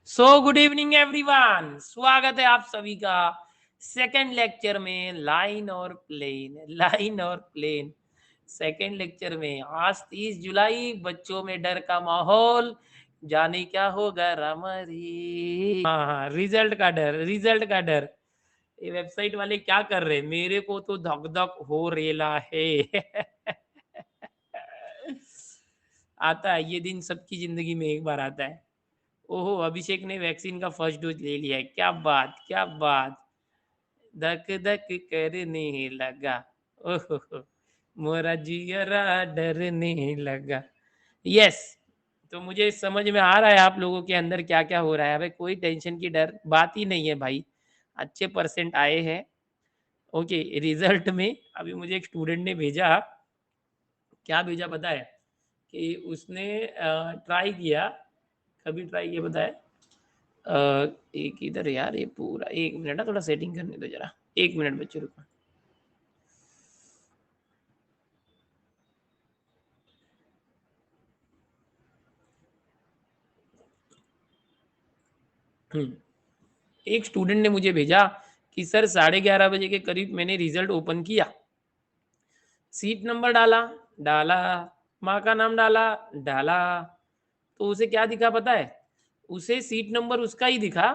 So good evening everyone, स्वागत है आप सभी का सेकंड लेक्चर में लाइन और प्लेन सेकंड लेक्चर में। आज 30 जुलाई, बच्चों में डर का माहौल, जाने क्या होगा रामरी। हाँ, रिजल्ट का डर। ये वेबसाइट वाले क्या कर रहे हैं, मेरे को तो धक धक हो रेला है। आता है ये दिन, सबकी जिंदगी में एक बार आता है। ओहो, अभिषेक ने वैक्सीन का फर्स्ट डोज ले लिया है, क्या बात क्या बात। धक धक करने लगा, ओहो, मोरा जियरा डरने लगा। यस, तो मुझे समझ में आ रहा है आप लोगों के अंदर क्या क्या हो रहा है। अबे कोई टेंशन की डर बात ही नहीं है भाई, अच्छे परसेंट आए हैं। ओके, रिजल्ट में अभी मुझे एक स्टूडेंट ने भेजा, क्या भेजा पता है कि उसने ट्राई किया, कभी ट्राई किया पता है। एक इधर यार, ये पूरा 1 मिनट ना, थोड़ा सेटिंग करने दो जरा, 1 मिनट बच्चों रुको। एक स्टूडेंट ने मुझे भेजा कि सर 11:30 बजे के करीब मैंने रिजल्ट ओपन किया, सीट नंबर डाला, डाला, माँ का नाम डाला, डाला, तो उसे क्या दिखा पता है? उसे सीट नंबर उसका ही दिखा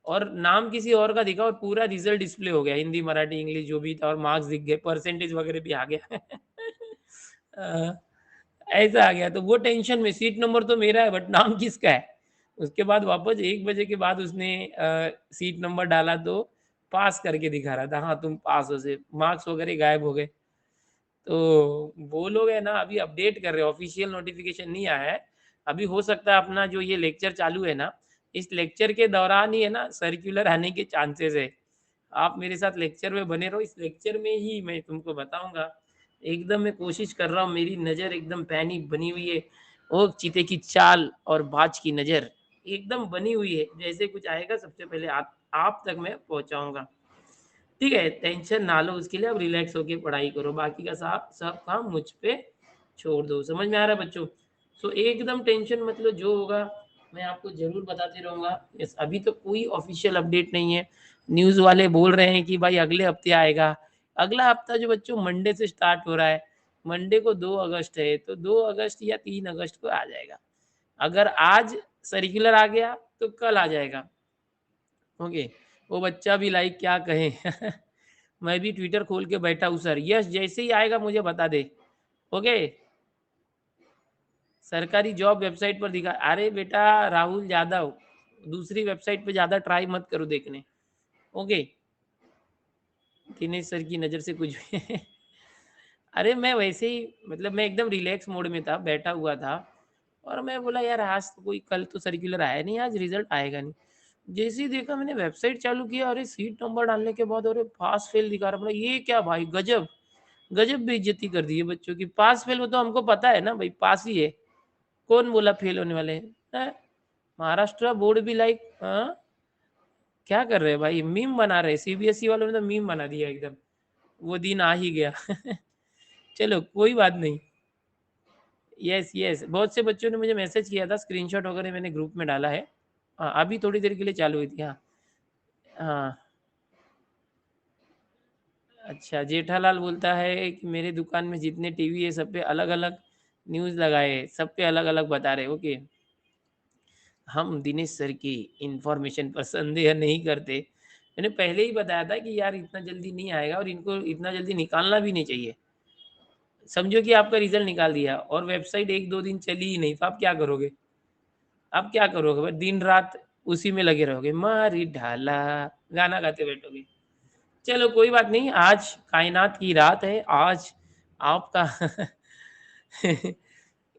और नाम किसी और का दिखा, और पूरा रिजल्ट डिस्प्ले हो गया, हिंदी मराठी इंग्लिश जो भी था, और मार्क्स दिख गए, परसेंटेज वगैरह भी आ गया। अ, ऐसा आ गया, तो वो टेंशन में, सीट नंबर तो मेरा है बट नाम किसका है। उसके बाद वापस 1 बजे के बाद उसने सीट नंबर डाला, तो पास करके दिखा रहा था, हाँ तुम पास हो, से मार्क्स वगैरह गायब हो गए। तो वो लोग है ना, अभी अपडेट कर रहे हैं, ऑफिशियल नोटिफिकेशन नहीं आया है। अभी हो सकता है अपना जो ये लेक्चर चालू है ना, इस लेक्चर के दौरान ही है ना सर्कुलर आने के चांसेस है। आप मेरे साथ लेक्चर में बने रहो, इस लेक्चर में ही मैं तुमको बताऊंगा। एकदम मैं कोशिश कर रहा हूँ, मेरी नज़र एकदम पैनी बनी हुई है। ओ चीते की चाल और बाज की नज़र एकदम बनी हुई है, जैसे कुछ आएगा सबसे पहले आप तक मैं पहुंचाऊंगा। ठीक है, टेंशन ना लो, उसके लिए अब रिलैक्स होके पढ़ाई करो, बाकी का सब सब काम मुझ पे छोड़ दो। समझ में आ रहा है बच्चों? सो एकदम टेंशन मतलब जो होगा मैं आपको जरूर बताते रहूंगा। यस, अभी तो कोई ऑफिशियल अपडेट नहीं है। न्यूज़ वाले बोल रहे हैं कि भाई अगले हफ्ते आएगा। अगला हफ्ता जो बच्चों मंडे से स्टार्ट हो रहा है, मंडे को 2 अगस्त है, तो 2 अगस्त या 3 अगस्त को आ जाएगा। अगर आज सर्कुलर आ गया तो कल आ जाएगा। ओके, वो बच्चा भी लाइक क्या कहे। मैं भी ट्विटर खोल के बैठा हूँ सर। यस, जैसे ही आएगा मुझे बता दे। ओके, सरकारी जॉब वेबसाइट पर दिखा, अरे बेटा राहुल यादव, दूसरी वेबसाइट पे ज़्यादा ट्राई मत करो देखने। ओके, दिनेश सर की नज़र से कुछ भी। अरे मैं वैसे ही, मतलब मैं एकदम रिलैक्स मोड में था, बैठा हुआ था, और मैं बोला यार आज तो कोई, कल तो सर्कुलर आया नहीं, आज रिजल्ट आएगा नहीं। जैसे ही देखा मैंने वेबसाइट चालू किया, अरे सीट नंबर डालने के बाद अरे पास फेल दिखा रहा, बोला ये क्या भाई, गजब गजब बेइज्जती कर दी है बच्चों की। पास फेल वो तो हमको पता है ना भाई, पास ही है, कौन बोला फेल होने वाले हैं? हैं? महाराष्ट्र बोर्ड भी लाइक, हाँ क्या कर रहे हैं भाई, मीम बना रहे हैं, सीबीएसई वालों ने तो मीम बना दिया एकदम। वो दिन आ ही गया। चलो कोई बात नहीं। यस यस, बहुत से बच्चों ने मुझे मैसेज किया था, स्क्रीनशॉट वगैरह मैंने ग्रुप में डाला है। हाँ, अभी थोड़ी देर के लिए चालू हुई थी। हाँ हाँ। अच्छा, जेठालाल बोलता है कि मेरे दुकान में जितने टीवी है सब पे अलग अलग न्यूज़ लगाए हैं, सब पे अलग अलग बता रहे। ओके, हम दिनेश सर की इंफॉर्मेशन पर संदेह नहीं करते। मैंने पहले ही बताया था कि यार इतना जल्दी नहीं आएगा, और इनको इतना जल्दी निकालना भी नहीं चाहिए। समझो कि आपका रिजल्ट निकाल दिया और वेबसाइट 1-2 दिन चली ही नहीं, तो आप क्या करोगे? आप क्या करोगे भाई? दिन रात उसी में लगे रहोगे, मारी ढाला गाना गाते बैठोगे। चलो कोई बात नहीं, आज कायनात की रात है। आज आपका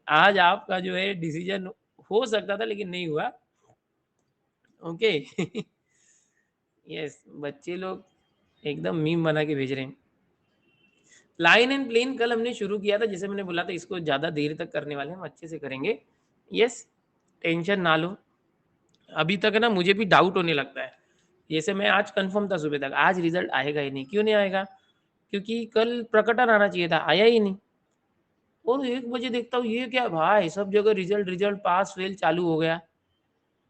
आज आपका जो है डिसीजन हो सकता था लेकिन नहीं हुआ। ओके। यस, बच्चे लोग एकदम मीम बना के भेज रहे हैं। लाइन एंड प्लेन कल हमने शुरू किया था, जैसे मैंने बोला था, इसको ज़्यादा देर तक करने वाले हैं, हम अच्छे से करेंगे। यस, टेंशन ना लो। अभी तक है ना, मुझे भी डाउट होने लगता है। जैसे मैं आज कंफर्म था सुबह तक, आज रिजल्ट आएगा ही नहीं। क्यों नहीं आएगा? क्योंकि कल प्रकटन आना चाहिए था, आया ही नहीं। और 1 बजे देखता हूँ ये क्या भाई, सब जगह रिजल्ट रिजल्ट, पास फेल चालू हो गया।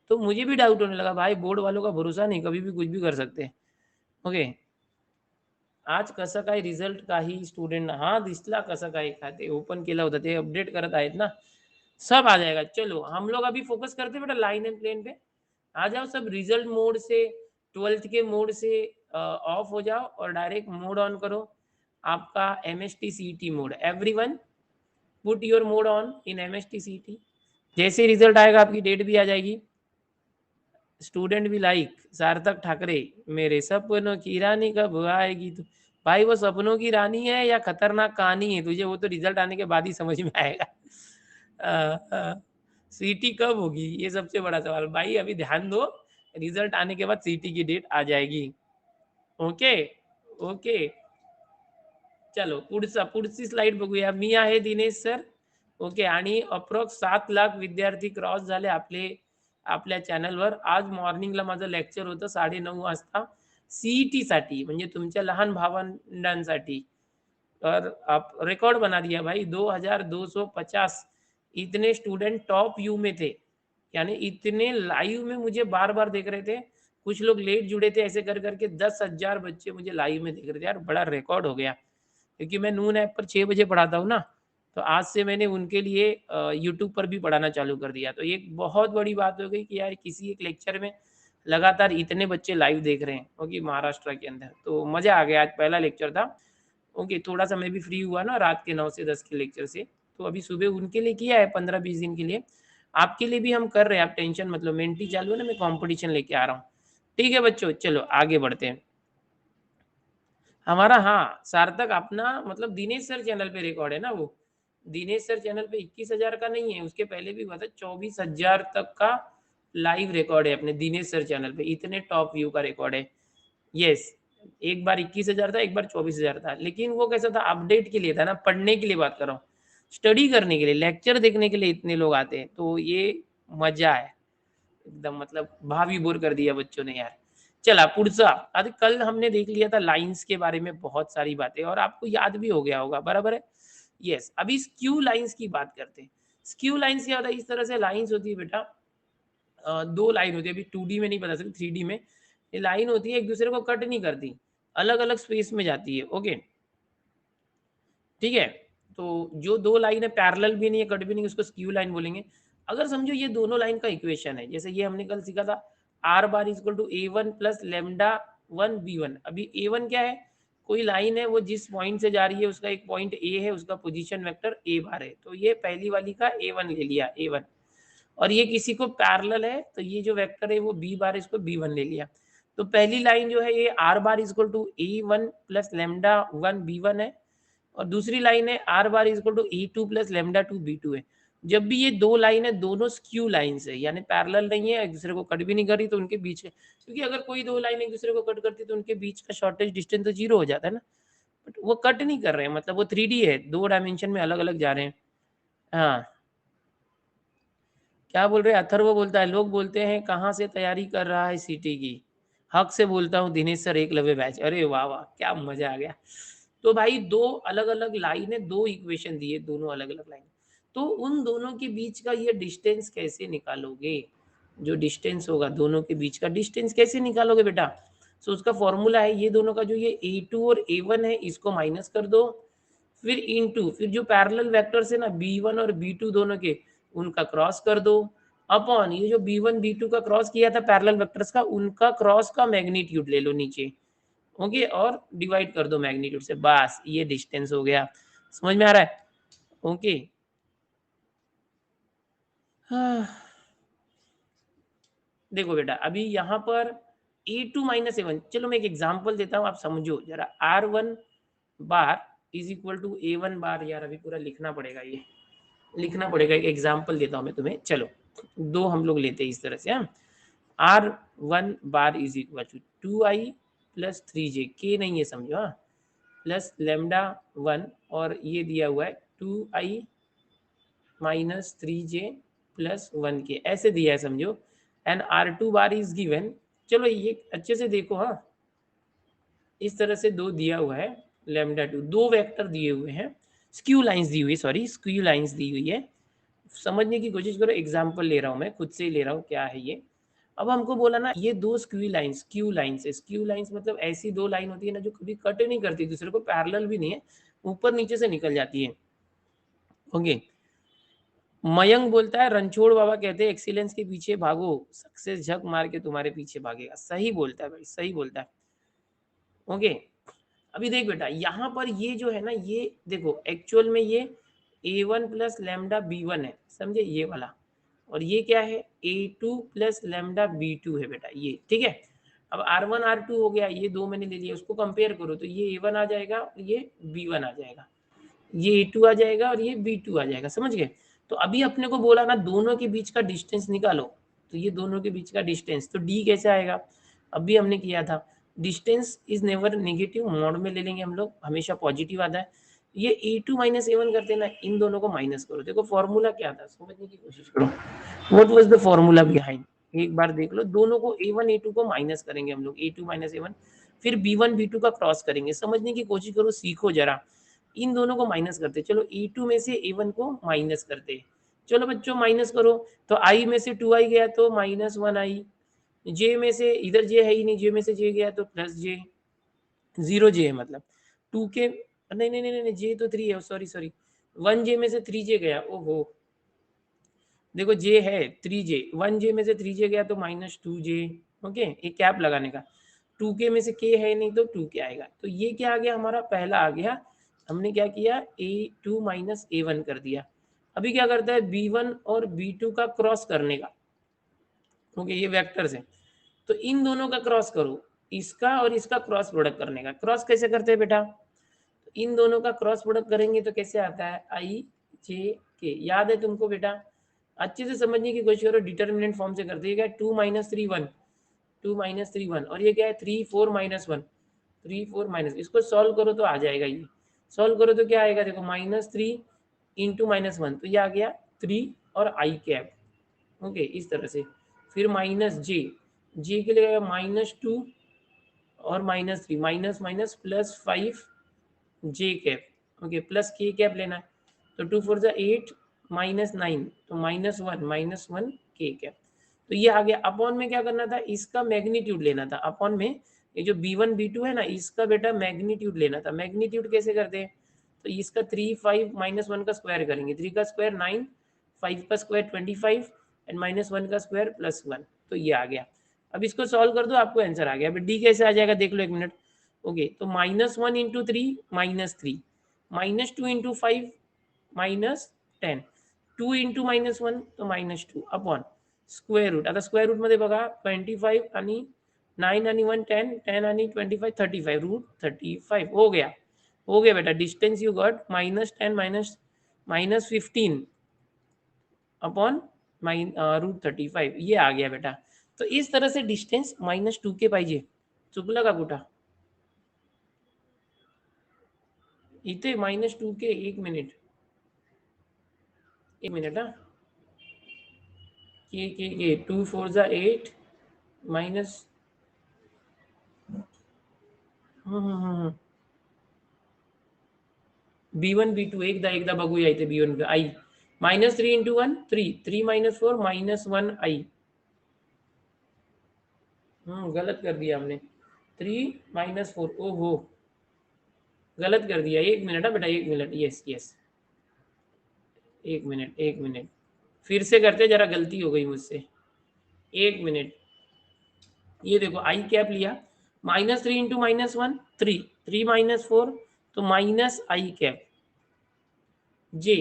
तो मुझे भी डाउट होने लगा, भाई बोर्ड वालों का भरोसा नहीं, कभी भी कुछ भी कर सकते हैं. ओके. आज कसं काय रिझल्ट काही स्टूडेंट हाँ दिसला कसं काय खाते ओपन केला होता ते अपडेट करत आहेत ना, सब आ जाएगा. चलो हम लोग अभी फोकस करते हैं बेटा लाइन एंड प्लेन पे. आ जाओ सब रिजल्ट मोड से, 12th के मोड से ऑफ हो जाओ और डायरेक्ट मोड ऑन करो आपका MST CET mode. Everyone put your mode on in MST CET. जैसे रिजल्ट आएगा आपकी डेट भी आ जाएगी. स्टूडेंट भी लाइक सार्थक ठाकरे, मेरे सपनों की रानी कब आएगी तू. भाई वो सपनों की रानी है या खतरनाक कहानी है तुझे, वो तो रिजल्ट आने के बाद ही समझ में आएगा. सीटी कब होगी ये सबसे बड़ा सवाल भाई, अभी ध्यान दो, रिजल्ट आने के बाद सीटी की डेट आ जाएगी. ओके. ओके. चलो पुढची स्लाइड बघूया. मी आहे दिनेश सर. ओके. आणि अप्रॉक्स 7 लाख विद्यार्थी क्रॉस झाले आपल्या चॅनलवर. आज मॉर्निंगला माझं लेक्चर होतं 9:30 वाजता सीईटी साठी, म्हणजे तुमच्या लहान भावंडांसाठी. और आप रिकॉर्ड बना दिया भाई. 2250 इतने स्टूडेंट टॉप यू में थे, यानी इतने लाइव में मुझे बार बार देख रहे थे. कुछ लोग लेट जुड़े थे, ऐसे कर करके 10,000 बच्चे मुझे लाइव में देख रहे थे. यार बड़ा रिकॉर्ड हो गया, क्योंकि मैं नून ऐप पर 6 बजे पढ़ाता हूँ ना, तो आज से मैंने उनके लिए यूट्यूब पर भी पढ़ाना चालू कर दिया. तो एक बहुत बड़ी बात हो गई कि यार किसी एक लेक्चर में लगातार इतने बच्चे लाइव देख रहे हैं. ओके. महाराष्ट्र के अंदर तो मज़ा आ गया. आज पहला लेक्चर था. ओके. थोड़ा सा मैं भी फ्री हुआ ना रात के 9 से 10 के लेक्चर से, तो अभी सुबह उनके लिए किया है 15-20 दिन के लिए. आपके लिए भी हम कर रहे हैं, आप टेंशन मतलब मेंटी चालू है ना, मैं कंपटीशन लेके आ रहा हूँ. ठीक है बच्चों, चलो आगे बढ़ते हैं. हमारा हाँ सार्थक अपना मतलब दिनेश सर चैनल पे रिकॉर्ड है ना. वो दिनेश सर चैनल पे 21,000 का नहीं है, उसके पहले भी हुआ था 24,000 तक का लाइव रिकॉर्ड है अपने दिनेश सर चैनल पे. इतने टॉप व्यू का रिकॉर्ड है. यस. एक बार 21,000 था, एक बार 24,000 था, लेकिन वो कैसा था, अपडेट के लिए था ना, पढ़ने के लिए बात कर रहा हूँ, स्टडी करने के लिए, लेक्चर देखने के लिए इतने लोग आते हैं. तो ये मजा है एकदम, मतलब भावी बोर कर दिया बच्चों ने यार. चला पुढचा. आज कल हमने देख लिया था लाइंस के बारे में बहुत सारी बातें, और आपको याद भी हो गया होगा, बराबर है. यस. अभी स्क्यू लाइंस की बात करते हैं. स्क्यू लाइंस क्या होता है, इस तरह से लाइंस होती है बेटा. दो लाइन होती है, अभी 2D में नहीं बता सकते, 3D में ये लाइन होती है, एक दूसरे को कट नहीं करती, अलग अलग स्पेस में जाती है. ओके. ठीक है. तो जो दो लाइन है पैरेलल भी नहीं है, कट भी नहीं, उसको स्क्यू लाइन बोलेंगे. अगर समझो ये दोनों लाइन का इक्वेशन है, जैसे ये हमने कल सीखा था R bar is equal to A1 plus lambda 1 B1. अभी A1 क्या है, कोई लाइन है, वो जिस पॉइंट से जा रही है उसका एक पॉइंट A है, उसका पोजीशन वेक्टर A बार है, तो ये पहली वाली का A1 ले लिया, A1. और ये किसी को पैरेलल है, तो ये जो वेक्टर है वो B बार, इसको B1 ले लिया. तो पहली लाइन जो है ये R bar is equal to A1 plus lambda 1 B1 है, और दूसरी लाइन है R bar is equal to E2 plus lambda 2 B2 है. जब भी ये दो लाइन है, दोनों स्क्यू लाइन है, यानी पैरेलल नहीं है, एक दूसरे को कट भी नहीं कर रही, तो उनके बीच है, क्योंकि अगर कोई दो लाइन एक दूसरे को कट करती तो उनके बीच का शॉर्टेज डिस्टेंस तो 0 हो जाता है ना. बट वो कट नहीं कर रहे हैं, मतलब वो 3D है, 2 डायमेंशन में अलग अलग जा रहे हैं. हाँ. क्या बोल रहे हैं, अथर्व बोलता है, लोग बोलते हैं कहाँ से तैयारी कर रहा है सीटी की. हक से बोलता हूँ दिनेश सर एकलव्य बैच. अरे वाह वाह, क्या मजा आ गया. तो भाई दो अलग अलग लाइन है, दो इक्वेशन दिए, दोनों अलग अलग लाइन. तो उन दोनों के बीच का ये डिस्टेंस कैसे निकालोगे, जो डिस्टेंस होगा दोनों के बीच का डिस्टेंस कैसे निकालोगे बेटा. सो उसका फॉर्मूला है, ये दोनों का जो ये A2 और A1 है, इसको माइनस कर दो, फिर इनटू, फिर जो पैरेलल वेक्टर्स है ना B1 और B2 दोनों के, उनका क्रॉस कर दो, अपॉन ये जो B1 B2 का क्रॉस किया था पैरेलल वेक्टर्स का, उनका क्रॉस का मैग्नीट्यूड ले लो नीचे. ओके. और डिवाइड कर दो मैग्नीट्यूड से, बस ये डिस्टेंस हो गया. समझ में आ रहा है. ओके. हाँ. देखो बेटा अभी यहाँ पर A2 माइनस A1, चलो मैं एक एग्जांपल देता हूँ, आप समझो जरा. R1 bar is equal to A1 bar. यार अभी पूरा लिखना पड़ेगा, ये लिखना पड़ेगा, एक एग्जांपल देता हूँ मैं तुम्हें. चलो दो हम लोग लेते हैं इस तरह से. हाँ. R1 bar is equal to 2i plus 3j, के नहीं है समझो. हाँ. प्लस लेमडा 1, और ये दिया हुआ है 2i minus 3j plus 1k, ऐसे दिया है समझो. And R2 bar is given. चलो ये अच्छे से देखो. हाँ. इस तरह से दो दिया हुआ है, लेमडा 2, दो वेक्टर दिए हुए हैं, स्क्यू लाइंस दी हुई, सॉरी स्क्यू लाइंस दी हुई है. समझने की कोशिश करो, एग्जाम्पल ले रहा हूँ मैं, खुद से ही ले रहा हूँ, क्या है ये. अब हमको बोला ना ये दो क्यू लाइन्स है। स्क्यू लाइन्स मतलब ऐसी दो लाइन होती है ना जो कभी कट नहीं करती दूसरे को, पैरेलल भी नहीं है, ऊपर नीचे से निकल जाती है। ओके। मयंक बोलता है रणछोड़ बाबा कहते हैं एक्सीलेंस के पीछे भागो, सक्सेस झक मार के तुम्हारे पीछे भागेगा। सही बोलता है भाई, सही बोलता है। ओके। अभी देख बेटा यहाँ पर ये जो है ना, ये देखो एक्चुअल में ये a1 प्लस लैम्डा b1 है, समझे ये वाला, और ये क्या है a2 प्लस लैम्डा b2 है बेटा ये, ठीक है। अब r1 r2 हो गया, ये दो मैंने ले लिया, उसको कंपेयर करो तो ये a1 आ जाएगा और ये b1 आ जाएगा, ये a2 आ जाएगा और ये b2 आ जाएगा, समझ गए। तो अभी अपने को बोला ना दोनों के बीच का डिस्टेंस निकालो, तो ये दोनों के बीच का डिस्टेंस, तो d कैसे आएगा, अभी हमने किया था, distance is never negative, mode में ले लेंगे हम लोग, हमेशा पॉजिटिव आता है। ये a2 माइनस a1 करते हैं ना, इन दोनों को माइनस करो, देखो फॉर्मूला क्या था समझने की कोशिश करो, what was the formula behind, एक बार देख लो, दोनों को a1 a2 को माइनस करेंगे हम लोग, a2 माइनस a1, फिर b1 b2 का क्रॉस करेंगे, समझने की कोशिश करो, सीखो जरा, इन दोनों को माइनस करते, चलो a2 में से a1 को माइनस करते, चलो बच्चों माइनस करो, तो i में से 2i गया तो माइनस 1i, जे में से इधर जे है ही नहीं, जे में से जे गया तो प्लस जे, 0 जे है मतलब 2 के, नहीं नहीं नहीं नहीं जे तो 3 है, सॉरी सॉरी, 1 जे में से 3 जे गया, ओहो देखो जे है 3 जे, 1 जे में से 3 जे गया तो -2 जे, ओके, एक कैप लगाने का, 2 के में से के है नहीं तो 2 के आएगा, तो ये क्या आ गया हमारा पहला आ गया, हमने क्या किया a2 माइनस a1 कर दिया। अभी क्या करता है b1 और b2 का क्रॉस करने का, ओके ये वेक्टर्स है, तो इन दोनों का क्रॉस करो, इसका और इसका क्रॉस प्रोडक्ट करने का, क्रॉस कैसे करते हैं बेटा, तो इन दोनों का क्रॉस प्रोडक्ट करेंगे तो कैसे आता है आई जे के, याद है तुमको बेटा, अच्छे से समझने की कोशिश करो, डिटर्मिनेंट फॉर्म से करते हैं, 2 माइनस 3 1, 2 माइनस 3 1, और ये क्या है 3 4 माइनस 1, 3 4 माइनस, इसको सॉल्व करो तो आ जाएगा, ये सॉल्व करो तो क्या आएगा देखो -3 इंटू -1, तो ये आ गया 3 और आई कैप, ओके इस तरह से, फिर माइनस जे, जे के लिए -2 और -3, माइनस माइनस प्लस 5 जे कैप, ओके प्लस के कैप लेना है, तो 2 4 8 -9, तो -1 के कैप, तो ये आ गया। अपॉन में क्या करना था, इसका मैग्नीट्यूड लेना था, अपॉन में ये जो b1 b2 है ना, इसका बेटा मैग्नीट्यूड लेना था, मैग्नीट्यूड कैसे करते हैं, तो इसका 3 5 -1 का स्क्वायर करेंगे, 3 का स्क्वायर 9, 5 का स्क्वायर 25 एंड -1 का स्क्वायर +1, तो ये आ गया। अब इसको सॉल्व कर दो, आपको आंसर आ गया। अब डी कैसे आ जाएगा देख लो एक मिनट, ओके तो -1 इंटू 3 -3, -2 इंटू 5 -10, 2 इंटू -1 तो -2 अपॉन स्क्वेअर रूट, आता स्क्वेअर रूट मध्ये बघा 25 आणि 9 आणि 1 10, 10 आणि 25 35, रूट 35 हो गया, हो गया बेटा, डिस्टेंस यू गॉट -10 -15 अपॉन √35, ये आ गया बेटा। तो इस तरह से डिस्टेंस -2 के पाहिजे, चुकलं का कुठं, इथे -2 के, एक मिनिट हा, के 2 4 जा 8 माइनस b1 b2 एकदा बघूया इथे b1 आई -3 इंटू 1 3 3 -4 -1 आई, गलत कर दिया हमने, 3 -4, ओहो गलत कर दिया, एक मिनट है बेटा, एक मिनट, यस यस, एक मिनट फिर से करते, जरा गलती हो गई मुझसे, एक मिनट, ये देखो आई कैप लिया, -3 इंटू -1 3, 3 -4 तो -आई कैप, जे,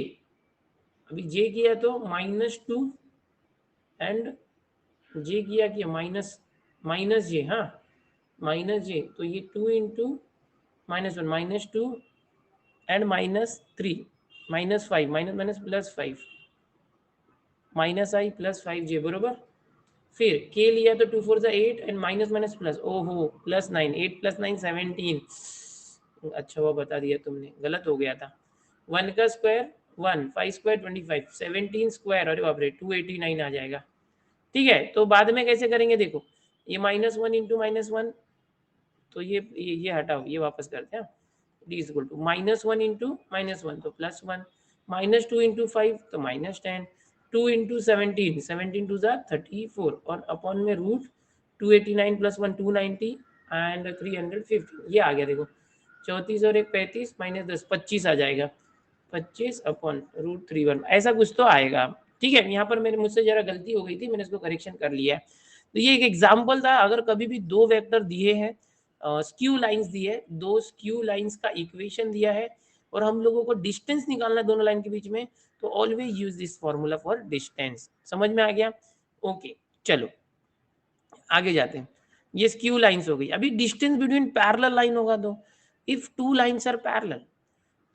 अभी जे किया तो -2 एंड जे किया माइनस माइनस जे, हाँ माइनस जे, तो ये 2 into -1 -2 and -3 -5 minus minus +5 -i +5 जे बरोबर, फिर के लिया तो 2 4 जा 8 एंड माइनस माइनस प्लस, ओहो +9, 8 + 9 17, अच्छा वो बता दिया तुमने, गलत हो गया था, 1 का स्क्वायर 1, 5 स्क्वायर 25, 17 स्क्वायर, अरे बाप रे 289 आ जाएगा, ठीक है। तो बाद में कैसे करेंगे देखो, ये -1 इंटू -1, तो ये हटाओ, ये वापस करते हैं, D is equal to -1 into -1 तो +1, -2 इंटू 5 तो -10, 2 इंटू 17, 17 टू ज़ा 34 और अपॉन में रूट 289 प्लस 1 290 एंड 350, ये आ गया देखो 34 और एक 35 माइनस 10 25 आ जाएगा, 25 अपॉन रूट 31, ऐसा कुछ तो आएगा। ठीक है, यहाँ पर मेरे मुझसे जरा गलती हो गई थी, मैंने इसको करेक्शन कर लिया है। तो ये एक एग्जाम्पल था, अगर कभी भी दो वेक्टर दिए हैं, स्क्यू लाइंस दी है, दो स्क्यू लाइंस का इक्वेशन दिया है और हम लोगों को डिस्टेंस निकालना है दोनों लाइन के बीच में, तो always use this formula for distance. समझ में आ गया? ओके, चलो आगे जाते हैं। ये स्क्यू लाइंस हो गई। अभी डिस्टेंस बिटवीन पैरेलल लाइन होगा तो if two lines are parallel,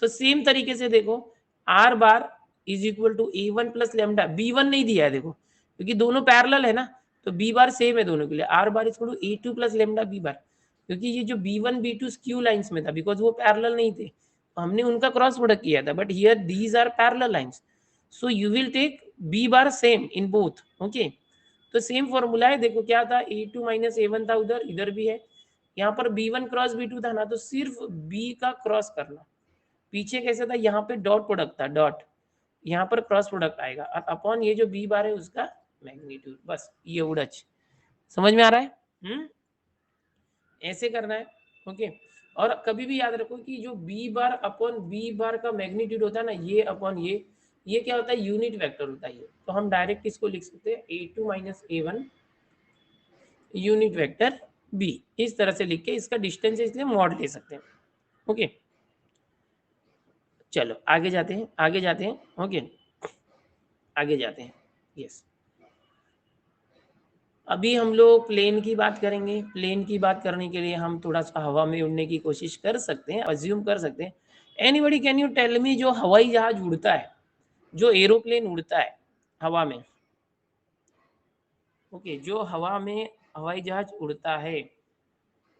तो सेम तरीके से देखो R bar is equal to A one plus lambda, B one नहीं दिया है देखो क्योंकि दोनों पैरेलल है ना, तो बी बार सेम है दोनों के लिए, R bar is equal to A two plus lambda B bar, क्योंकि ये जो B one B two skew lines में था बिकॉज वो पैरेलल नहीं थे, तो हमने उनका क्रॉस प्रोडक्ट किया था, but here these are parallel lines, so you will take B bar same in both. Okay, तो सेम फॉर्मूला है, देखो क्या था, A two minus A one था उधर, इधर भी है, यहाँ पर B one cross B two था ना, तो सिर्फ बी का क्रॉस करना, पीछे कैसे था, यहाँ पे डॉट प्रोडक्ट था, डॉट, यहाँ पर क्रॉस प्रोडक्ट आएगा और अपॉन ये जो बी बार है उसका मैग्नीट्यूड, बस ये उड़च। समझ में आ रहा है? ऐसे करना है। ओके, और कभी भी याद रखो कि जो B bar upon B bar का मैग्नीट्यूड होता है ना, ये अपॉन ये क्या होता है, यूनिट वेक्टर होता है ये, तो हम डायरेक्ट इसको लिख सकते हैं a two minus A one unit vector b, इस तरह से लिख के इसका डिस्टेंस इसलिए मॉड ले सकते हैं। ओके, चलो आगे जाते हैं, आगे जाते हैं। ओके, आगे जाते हैं। यस, अभी हम लोग प्लेन की बात करेंगे। प्लेन की बात करने के लिए हम थोड़ा सा हवा में उड़ने की कोशिश कर सकते हैं, अज्यूम कर सकते हैं। Anybody can you tell me, जो हवाई जहाज उड़ता है, जो एरोप्लेन उड़ता है हवा में, ओके, जो हवा में हवाई जहाज उड़ता है,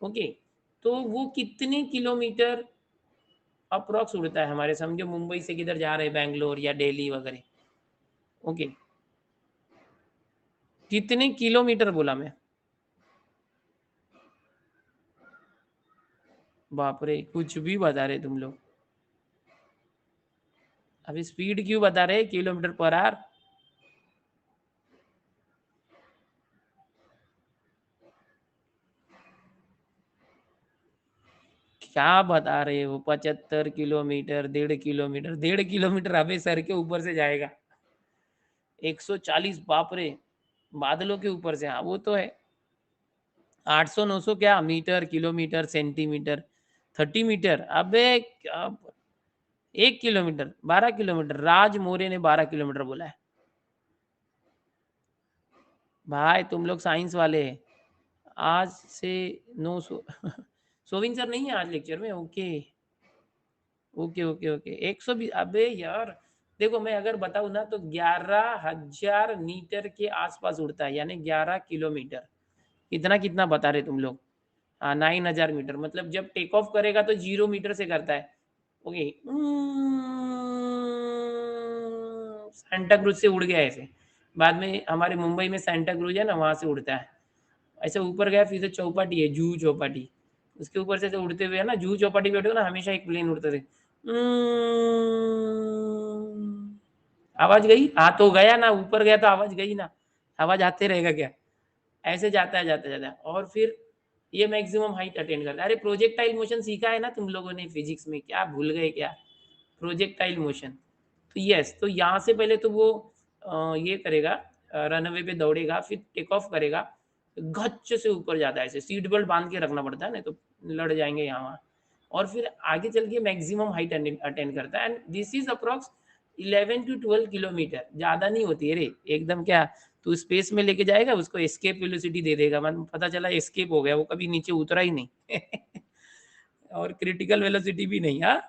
ओके, तो वो कितने किलोमीटर अप्रोक्स उड़ता है, हमारे समझो मुंबई से किधर जा रहे हैं, बैंगलोर या दिल्ली वगैरह, ओके, कितने किलोमीटर बोला मैं? बाप रे, कुछ भी बता रहे तुम लोग। अभी स्पीड क्यों बता रहे, किलोमीटर पर आवर? क्या बता रहे हो, 75 किलोमीटर, 1.5 किलोमीटर, 1.5 किलोमीटर अबे सर के ऊपर से जाएगा, 140, बाप रे, बादलों के ऊपर से, हाँ वो तो है, 800 900 क्या मीटर, किलोमीटर, सेंटीमीटर, 30 मीटर, अबे क्या, 1 किलोमीटर, 12 किलोमीटर, राज मोरे ने 12 किलोमीटर बोला है। भाई तुम लोग साइंस वाले हैं, आज से 900 सोविन सर नहीं है आज लेक्चर में, ओके ओके ओके ओके, 120, अबे यार देखो मैं अगर बताऊं ना तो 11,000 मीटर के आसपास उड़ता है, यानी 11 किलोमीटर, इतना कितना बता रहे तुम लोग? हाँ 9,000 मीटर, मतलब जब टेक ऑफ करेगा तो 0 मीटर से करता है। ओके, सेंटा क्रूज से उड़ गया ऐसे, बाद में हमारे मुंबई में सेंटा क्रूज है ना, वहां से उड़ता है, ऐसे ऊपर गया, फिर से चौपाटी है, जूहू चौपाटी, उसके ऊपर से उड़ते हुए है ना, जूहू चौपाटी पे बैठो ना, हमेशा एक प्लेन उड़ते थे। आवाज गई, हाँ तो गया ना, ऊपर गया तो आवाज गई ना, आवाज आते रहेगा क्या? ऐसे जाता है, जाता जाता है, और फिर ये मैक्सिमम हाइट अटेंड करता है। अरे प्रोजेक्टाइल मोशन सीखा है ना तुम लोगों ने फिजिक्स में, क्या भूल गए क्या? प्रोजेक्टाइल मोशन, तो यस, तो यहाँ से पहले तो वो ये करेगा, रनवे पे दौड़ेगा, फिर टेक ऑफ करेगा, गच्च से ऊपर जाता है, ऐसे सीट बेल्ट बांध के रखना पड़ता है ना, तो लड़ जाएंगे यहाँ वहाँ, और फिर आगे चल के मैक्सिमम हाइट अटेंड करता है, and this is approx 11 to 12 kilometre, ज़्यादा नहीं होती है रे एकदम, क्या तू स्पेस में लेके जाएगा उसको, एस्केप वेलोसिटी दे देगा, मतलब पता चला एस्केप हो गया, वो कभी नीचे उतरा ही नहीं और क्रिटिकल वेलोसिटी भी नहीं, हाँ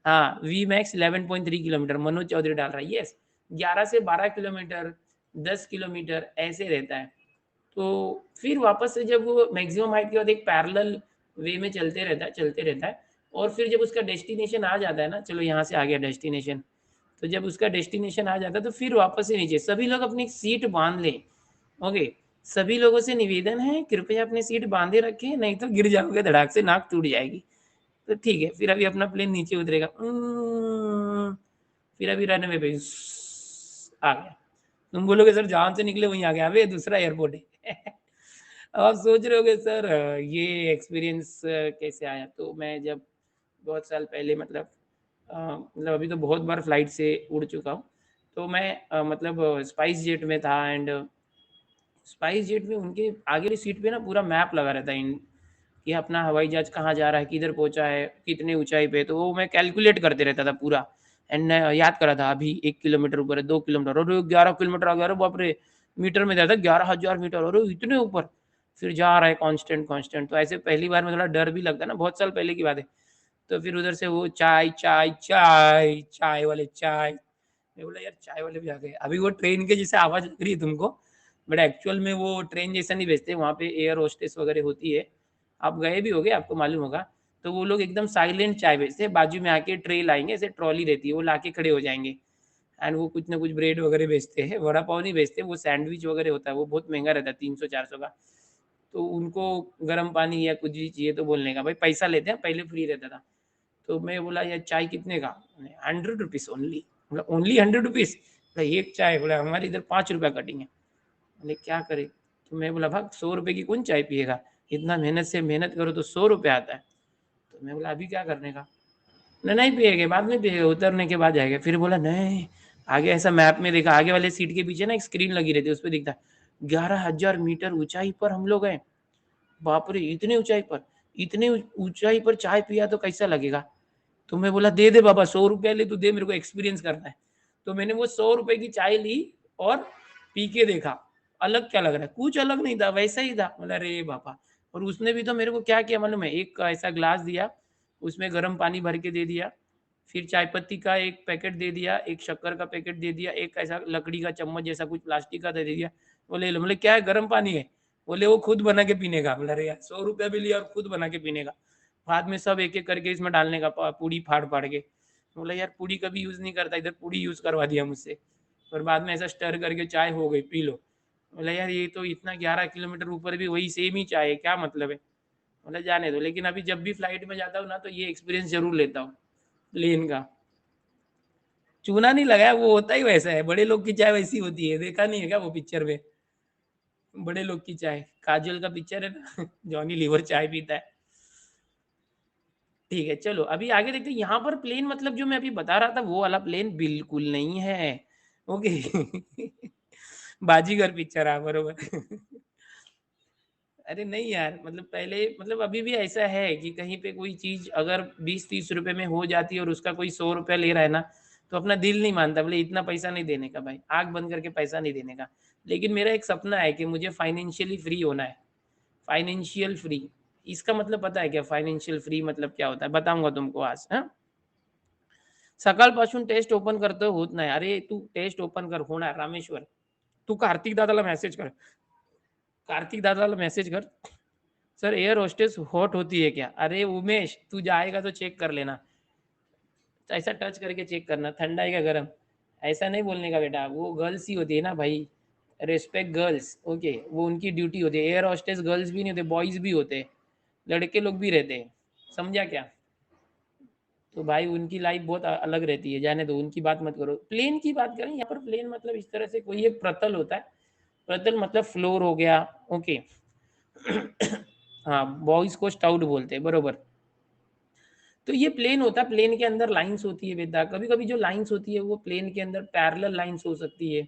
हाँ, V max 11.3 kilometre, Manoj Chaudhary डाल रहा है, यस, 11 से 12 किलोमीटर, 10 किलोमीटर ऐसे रहता है। तो फिर वापस से जब वो मैक्सिमम हाइट के बाद एक पैरेलल वे में चलते रहता है, चलते रहता है, और फिर जब उसका डेस्टिनेशन आ जाता है ना, चलो यहाँ से आ गया डेस्टिनेशन, तो जब उसका डेस्टिनेशन आ जाता है तो फिर वापस से नीचे, सभी लोग अपनी सीट बांध लें। ओके, सभी लोगों से निवेदन है कृपया अपनी सीट बांधे रखें, नहीं तो गिर जाओगे धड़ाक से, नाक टूट जाएगी। तो ठीक है, फिर अभी अपना प्लेन नीचे उतरेगा, फिर अभी रनवे पे आ गया, तुम बोलोगे सर जहाँ से निकले वहीं आ गए, अबे दूसरा एयरपोर्ट है। अब आप सोच रहे होगे सर ये एक्सपीरियंस कैसे आया? तो मैं जब बहुत साल पहले मतलब अभी तो बहुत बार फ्लाइट से उड़ चुका हूँ। तो मैं मतलब स्पाइस जेट में था एंड स्पाइस जेट में उनके आगे वाली सीट पे ना पूरा मैप लगा रहता है कि अपना हवाई जहाज कहाँ जा रहा है, किधर पहुंचा है, कितने ऊंचाई पे, तो वो मैं कैलकुलेट करते रहता था पूरा। एंड याद करा था अभी 1 किलोमीटर ऊपर है, 2 किलोमीटर और 11 किलोमीटर आ गया, अरे बाप रे, मीटर में जाता 11,000 मीटर और इतने ऊपर फिर जा रहा है कांस्टेंट कांस्टेंट। तो ऐसे पहली बार में थोड़ा डर भी लगता है ना, बहुत साल पहले की बात है। तो फिर उधर से वो चाय चाय चाय चाय वाले चाय, मैं बोला यार चाय वाले भी आ गए। अभी वो ट्रेन के जैसे आवाज लग रही है तुमको, बट एक्चुअल में वो ट्रेन जैसा नहीं भेजते, वहाँ पे एयर होस्टेस वगैरह होती है, आप गए भी होगे आपको मालूम होगा। तो वो लोग एकदम साइलेंट चाय बेचते हैं, बाजू में आके ट्रे लाएंगे, ऐसे ट्रॉली रहती है, वो लाके खड़े हो जाएंगे एंड वो कुछ ना कुछ ब्रेड वगैरह बेचते हैं, वड़ा पाव नहीं बेचते, वो सैंडविच वगैरह होता है, वो बहुत महंगा रहता है, 300-400 का। तो उनको गर्म पानी या कुछ भी चाहिए तो बोलने का भाई पैसा लेते हैं, पहले फ्री रहता था। तो मैं बोला यार चाय कितने का? 100 रुपीज़ ओनली। बोला ओनली 100 रुपीज़? बोला एक चाय, बोला हमारे इधर 5 रुपया कटेंगे। बोले क्या करे? तो मैं बोला भाग 100 रुपये की कौन चाय पिएगा, इतना मेहनत से मेहनत करो तो 100 रुपये आता है। तो मैं बोला अभी क्या करने का? नहीं नहीं पिएगा, बाद में पिएगा, उतरने के बाद जाएगा। फिर बोला नहीं, आगे ऐसा मैप में देखा, आगे वाले सीट के पीछे ना एक स्क्रीन लगी रहती है, उस पर दिखता 11,000 मीटर ऊंचाई पर हम लोग हैं। बाप रे, इतने ऊंचाई पर, इतने ऊंचाई पर चाय पिया तो कैसा लगेगा? तो मैं बोला दे दे बाबा, 100 रुपया ले तू, दे, मेरे को एक्सपीरियंस करना है। तो मैंने वो 100 रुपए की चाय ली और पी के देखा, अलग क्या लग रहा है? कुछ अलग नहीं था, वैसा ही था। बोला रे बाबा। और उसने भी तो मेरे को क्या किया मालूम है, एक ऐसा ग्लास दिया, उसमें गर्म पानी भर के दे दिया, फिर चाय पत्ती का एक पैकेट दे दिया, एक शक्कर का पैकेट दे दिया, एक ऐसा लकड़ी का चम्मच जैसा कुछ प्लास्टिक का दे दिया। बोले लो। बोले क्या है, गर्म पानी है? बोले वो खुद बना के पीने का। बोला अरे यार 100 रुपया भी लिया और खुद बना के पीने का। बाद में सब एक एक करके इसमें डालने का, पूड़ी फाड़ फाड़ के। बोला यार पूड़ी कभी यूज नहीं करता, इधर पूड़ी यूज करवा दिया मुझसे। और बाद में ऐसा स्टर करके चाय हो गई, पी लो। बोला यार ये तो इतना 11 किलोमीटर ऊपर भी वही सेम ही चाय है, क्या मतलब है? बोला जाने दो, लेकिन अभी जब भी फ्लाइट में जाता हूँ ना तो ये एक्सपीरियंस जरूर लेता हूँ प्लेन का। चूना नहीं लगाया, वो होता ही वैसा है, बड़े लोग की चाय वैसी होती है, देखा नहीं है क्या वो पिक्चर में? बड़े लोग की चाय, काजल का पिक्चर है ना, जॉनी लीवर चाय पीता है। ठीक है, चलो अभी आगे देखते हैं। यहाँ पर प्लेन मतलब जो मैं अभी बता रहा था वो वाला प्लेन बिल्कुल नहीं है। ओके। बाजीगर पिक्चर है बरोबर। अरे नहीं यार, मतलब पहले, मतलब अभी भी ऐसा है कि कहीं पे कोई चीज अगर 20-30 रुपए में हो जाती है और उसका कोई 100 रुपया ले रहा है ना, तो अपना दिल नहीं मानता, बोले इतना पैसा नहीं देने का भाई, आंख बंद करके पैसा नहीं देने का। लेकिन मेरा एक सपना है कि मुझे फाइनेंशियली फ्री होना है। फाइनेंशियल फ्री, इसका मतलब पता है क्या? फाइनेंशियल फ्री मतलब क्या होता है, बताऊंगा तुमको आज। हाँ, सकाळपासून टेस्ट ओपन करतो होत नाही, अरे तू टेस्ट ओपन कर, होणार रामेश्वर। तू कार्तिक दादाला मेसेज कर, कार्तिक दादाला मेसेज कर, सर एयर होस्टेस हॉट होती है क्या? अरे उमेश तू जाएगा तो चेक कर लेना, ऐसा टच करके चेक करना ठंडा है क्या गर्म। ऐसा नहीं बोलने का बेटा, वो गर्ल्स ही होती है ना भाई, रेस्पेक्ट गर्ल्स। ओके, वो उनकी ड्यूटी होती है, एयर होस्टेस गर्ल्स भी नहीं होते, बॉयज भी होते हैं, लड़के लोग भी रहते हैं, समझा क्या? तो भाई उनकी लाइफ बहुत अलग रहती है, जाने दो, उनकी बात मत करो। प्लेन की बात करें यहाँ पर, प्लेन मतलब इस तरह से कोई एक प्रतल होता है, प्रतल मतलब फ्लोर हो गया। ओके। हाँ, बॉयज को स्टाउट बोलते हैं, बरोबर। तो ये प्लेन होता है, प्लेन के अंदर लाइंस होती है बेटा, कभी कभी जो लाइंस होती है वो प्लेन के अंदर पैरेलल लाइंस हो सकती है,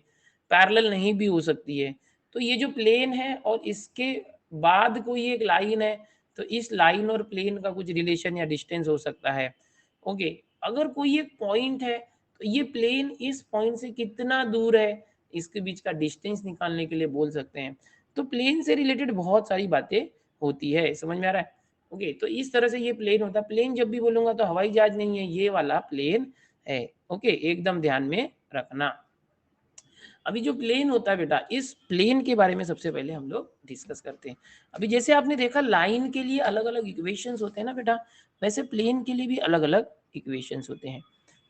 पैरेलल नहीं भी हो सकती है। तो ये जो प्लेन है और इसके बाद कोई एक लाइन है, तो इस लाइन और प्लेन का कुछ रिलेशन या डिस्टेंस हो सकता है। ओके, अगर कोई एक पॉइंट है तो ये प्लेन इस पॉइंट से कितना दूर है, इसके बीच का डिस्टेंस निकालने के लिए बोल सकते हैं। तो प्लेन से रिलेटेड बहुत सारी बातें होती है, समझ में आ रहा है? ओके, तो इस तरह से ये प्लेन होता है। प्लेन जब भी बोलूंगा तो हवाई जहाज नहीं है, ये वाला प्लेन है। ओके, एकदम ध्यान में रखना। अभी जो प्लेन होता है बेटा, इस प्लेन के बारे में सबसे पहले हम लोग डिस्कस करते हैं। अभी जैसे आपने देखा लाइन के लिए अलग अलग इक्वेशंस होते हैं ना बेटा, वैसे प्लेन के लिए भी अलग अलग इक्वेशंस होते हैं।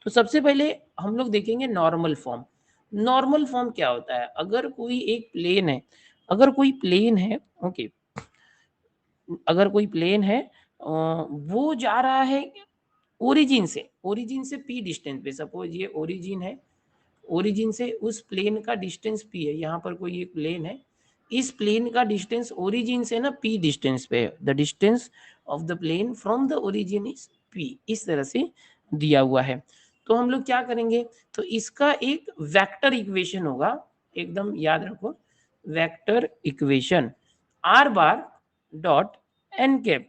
तो सबसे पहले हम लोग देखेंगे नॉर्मल फॉर्म। नॉर्मल फॉर्म क्या होता है? अगर कोई एक प्लेन है, अगर कोई प्लेन है, ओके, अगर कोई प्लेन है वो जा रहा है ओरिजिन से, ओरिजिन से पी डिस्टेंस पे, सपोज ये ओरिजिन है, ओरिजिन से उस प्लेन का डिस्टेंस p है, यहाँ पर कोई एक प्लेन है, इस प्लेन का डिस्टेंस ओरिजिन से ना p डिस्टेंस पे है, the distance of the plane from the origin is p, इस तरह से दिया हुआ है। तो हम लोग क्या करेंगे, तो इसका एक वेक्टर इक्वेशन होगा, एकदम याद रखो, वेक्टर इक्वेशन r बार डॉट n कैप।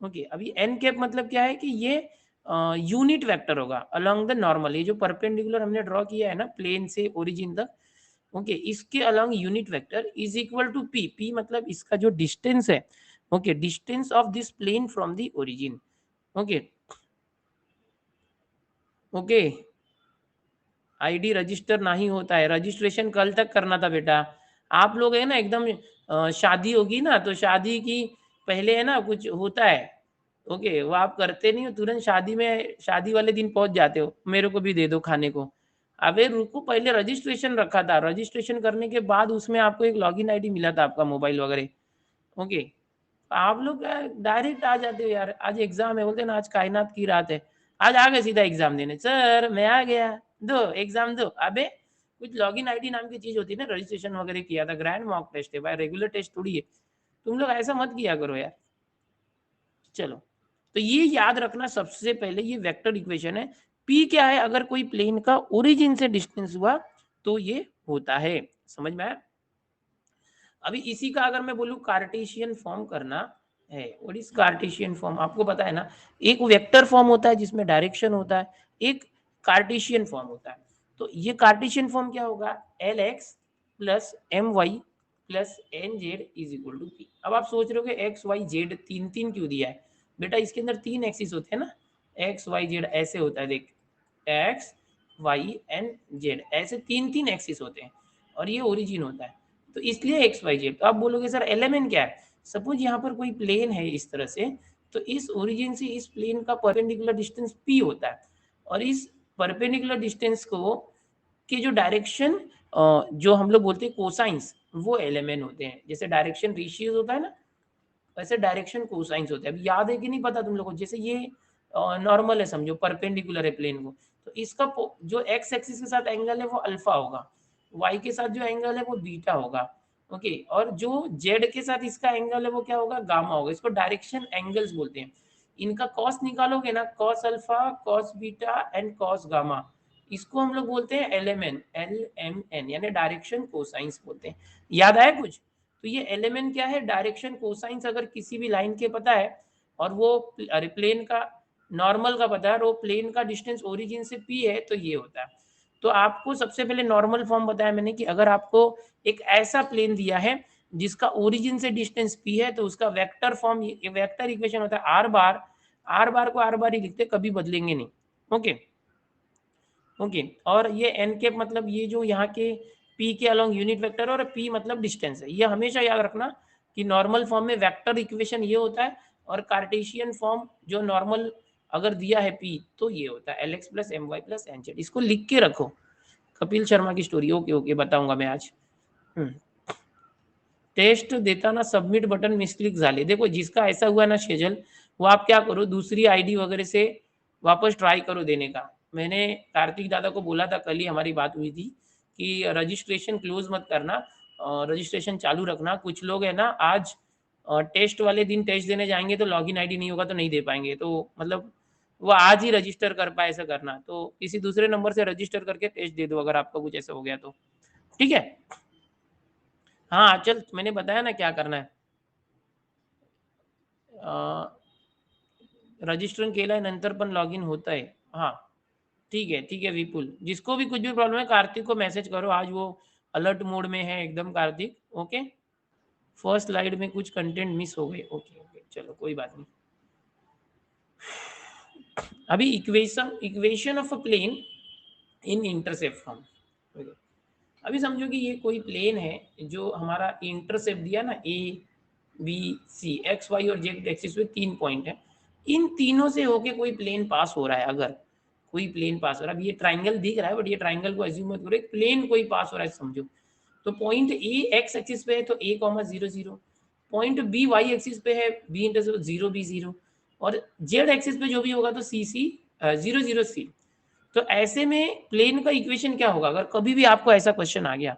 ओके, अभी n कैप मतलब क्या है कि ये यूनिट वेक्टर होगा अलोंग द नॉर्मल, ये जो परपेंडिकुलर हमने ड्रॉ किया है ना प्लेन से ओरिजिन तक, ओके, इसके along unit vector is equal to p, p मतलब इसका जो डिस्टेंस है, okay, distance of this plane from the origin. Okay okay, ID register नहीं होता है, रजिस्ट्रेशन कल तक करना था बेटा। आप लोग है ना एकदम शादी होगी ना तो शादी की पहले है ना कुछ होता है, ओके, वो आप करते नहीं हो, तुरंत शादी में शादी वाले दिन पहुंच जाते हो, मेरे को भी दे दो खाने को। अबे रुको, पहले रजिस्ट्रेशन रखा था, रजिस्ट्रेशन करने के बाद उसमें आपको एक लॉगिन आईडी मिला था आपका मोबाइल वगैरह। ओके, आप लोग डायरेक्ट आ जाते हो यार, आज एग्जाम है, बोलते हैं ना आज कायनात की रात है, आज आ गए सीधा एग्जाम देने, सर मैं आ गया, दो एग्जाम दो। अबे कुछ लॉगिन आईडी नाम की चीज होती है ना, रजिस्ट्रेशन वगैरह किया था, ग्रैंड मॉक टेस्ट है भाई, रेगुलर टेस्ट थोड़ी है, तुम लोग ऐसा मत किया करो यार। चलो, तो ये याद रखना सबसे पहले, ये वेक्टर इक्वेशन है, p क्या है, अगर कोई प्लेन का ओरिजिन से डिस्टेंस हुआ तो ये होता है, समझ में आया। अभी इसी का अगर मैं बोलूं कार्टेशियन फॉर्म करना है, व्हाट इज कार्टेशियन फॉर्म, आपको पता है ना, एक वेक्टर फॉर्म होता है जिसमें डायरेक्शन होता है, एक कार्टेशियन फॉर्म होता है। तो ये कार्टेशियन फॉर्म क्या होगा, L x plus M y plus N z is equal to P. अब आप सोच रहे हो कि एक्स वाई जेड तीन तीन क्यों दिया है, बेटा इसके अंदर तीन एक्सिस होते हैं ना, एक्स वाई जेड ऐसे होता है, देख, एक्स वाई एंड जेड, ऐसे तीन तीन एक्सिस होते हैं, और ये ओरिजिन होता है, तो इसलिए एक्स वाई जेड। तो आप बोलोगे सर एलिमेंट क्या है, सपोज यहाँ पर कोई प्लेन है इस तरह से, तो इस ओरिजिन से इस प्लेन का परपेंडिकुलर डिस्टेंस p होता है, और इस परपेंडिकुलर डिस्टेंस को के जो डायरेक्शन जो हम लोग बोलते हैं कोसाइंस, वो एलिमेंट होते हैं, जैसे डायरेक्शन रेशियोज होता है ना, वैसे डायरेक्शन कोसाइंस होते हैं। अब याद है कि नहीं पता तुम लोगों को, जैसे ये नॉर्मल है समझो, परपेंडिकुलर है प्लेन को, तो इसका जो एक्स एक्सिस के साथ एंगल है वो अल्फा होगा, वाई के साथ जो एंगल है वो बीटा होगा, ओके, और जो जेड के साथ इसका एंगल है वो क्या होगा, गामा होगा। इसको डायरेक्शन एंगल्स बोलते हैं। इनका कॉस निकालोगे ना, cos alpha, cos beta and cos gamma, इसको हम लोग बोलते हैं एलएमएन, एल एम एन, यानी डायरेक्शन कोसाइंस बोलते हैं। याद आया कुछ, तो ये एलिमेंट क्या है, डायरेक्शन कोसाइंस, अगर किसी भी लाइन के पता है और वो अरे प्लेन का नॉर्मल का पता है और वो प्लेन का डिस्टेंस ओरिजिन से p है, तो ये होता है। तो आपको सबसे पहले नॉर्मल फॉर्म बताया मैंने कि अगर आपको एक ऐसा प्लेन दिया है जिसका ओरिजिन से डिस्टेंस p है, तो उसका वेक्टर फॉर्म, वेक्टर इक्वेशन होता है r बार, r बार को r बार ही लिखते, कभी बदलेंगे नहीं। ओके ओके, और ये एन कैप मतलब ये जो यहाँ के p के अलोंग यूनिट वेक्टर, और p मतलब डिस्टेंस है, ये हमेशा याद रखना कि नॉर्मल फॉर्म में वेक्टर इक्वेशन ये होता है, और कार्टेशियन फॉर्म जो नॉर्मल अगर दिया है p तो ये होता है L x plus M y plus N z. इसको लिख के रखो, कपिल शर्मा की स्टोरी, ओके ओके बताऊंगा मैं आज। टेस्ट देता ना, सबमिट बटन मिसक्लिक झाले, देखो जिसका ऐसा हुआ ना शेजल, वो आप क्या करो, दूसरी आईडी वगैरह से वापस ट्राई करो देने का। मैंने कार्तिक दादा को बोला था, कल ही हमारी बात हुई थी कि रजिस्ट्रेशन क्लोज मत करना, रजिस्ट्रेशन चालू रखना। कुछ लोग है ना आज टेस्ट वाले दिन टेस्ट देने जाएंगे तो लॉगिन आईडी नहीं होगा तो नहीं दे पाएंगे, तो मतलब वो आज ही रजिस्टर कर पाए, ऐसा करना। तो किसी दूसरे नंबर से रजिस्टर करके टेस्ट दे दो अगर आपका कुछ ऐसा हो गया तो, ठीक है। हाँ चल, मैंने बताया ना क्या करना है, रजिस्टर केल्यानंतर पण लॉग इन होता है। हाँ ठीक है विपुल, जिसको भी कुछ भी प्रॉब्लम है कार्तिक को मैसेज करो, आज वो अलर्ट मोड में है एकदम कार्तिक। ओके, फर्स्ट स्लाइड में कुछ कंटेंट मिस हो गए, ओके ओके चलो कोई बात नहीं। अभी equation equation of a plane in intercept form. अभी समझो कि ये कोई प्लेन है जो हमारा इंटरसेप्ट दिया ना, A B C, x y और जेड एक्सिस पे तीन पॉइंट है, इन तीनों से होके कोई प्लेन पास हो रहा है, अगर कोई प्लेन पास हो रहा है, अभी ये ट्राइंगल दिख रहा है बट ये ट्राइंगल को एज्यूम मत करो, एक प्लेन कोई पास हो रहा है समझो। तो पॉइंट ए एक्स एक्सिस पे है तो a comma zero zero, point b y axis पे है b intercept zero b zero, और जेड एक्सिस पे जो भी होगा तो सी सी जीरो जीरो सी। तो ऐसे में प्लेन का इक्वेशन क्या होगा? अगर कभी भी आपको ऐसा क्वेश्चन आ गया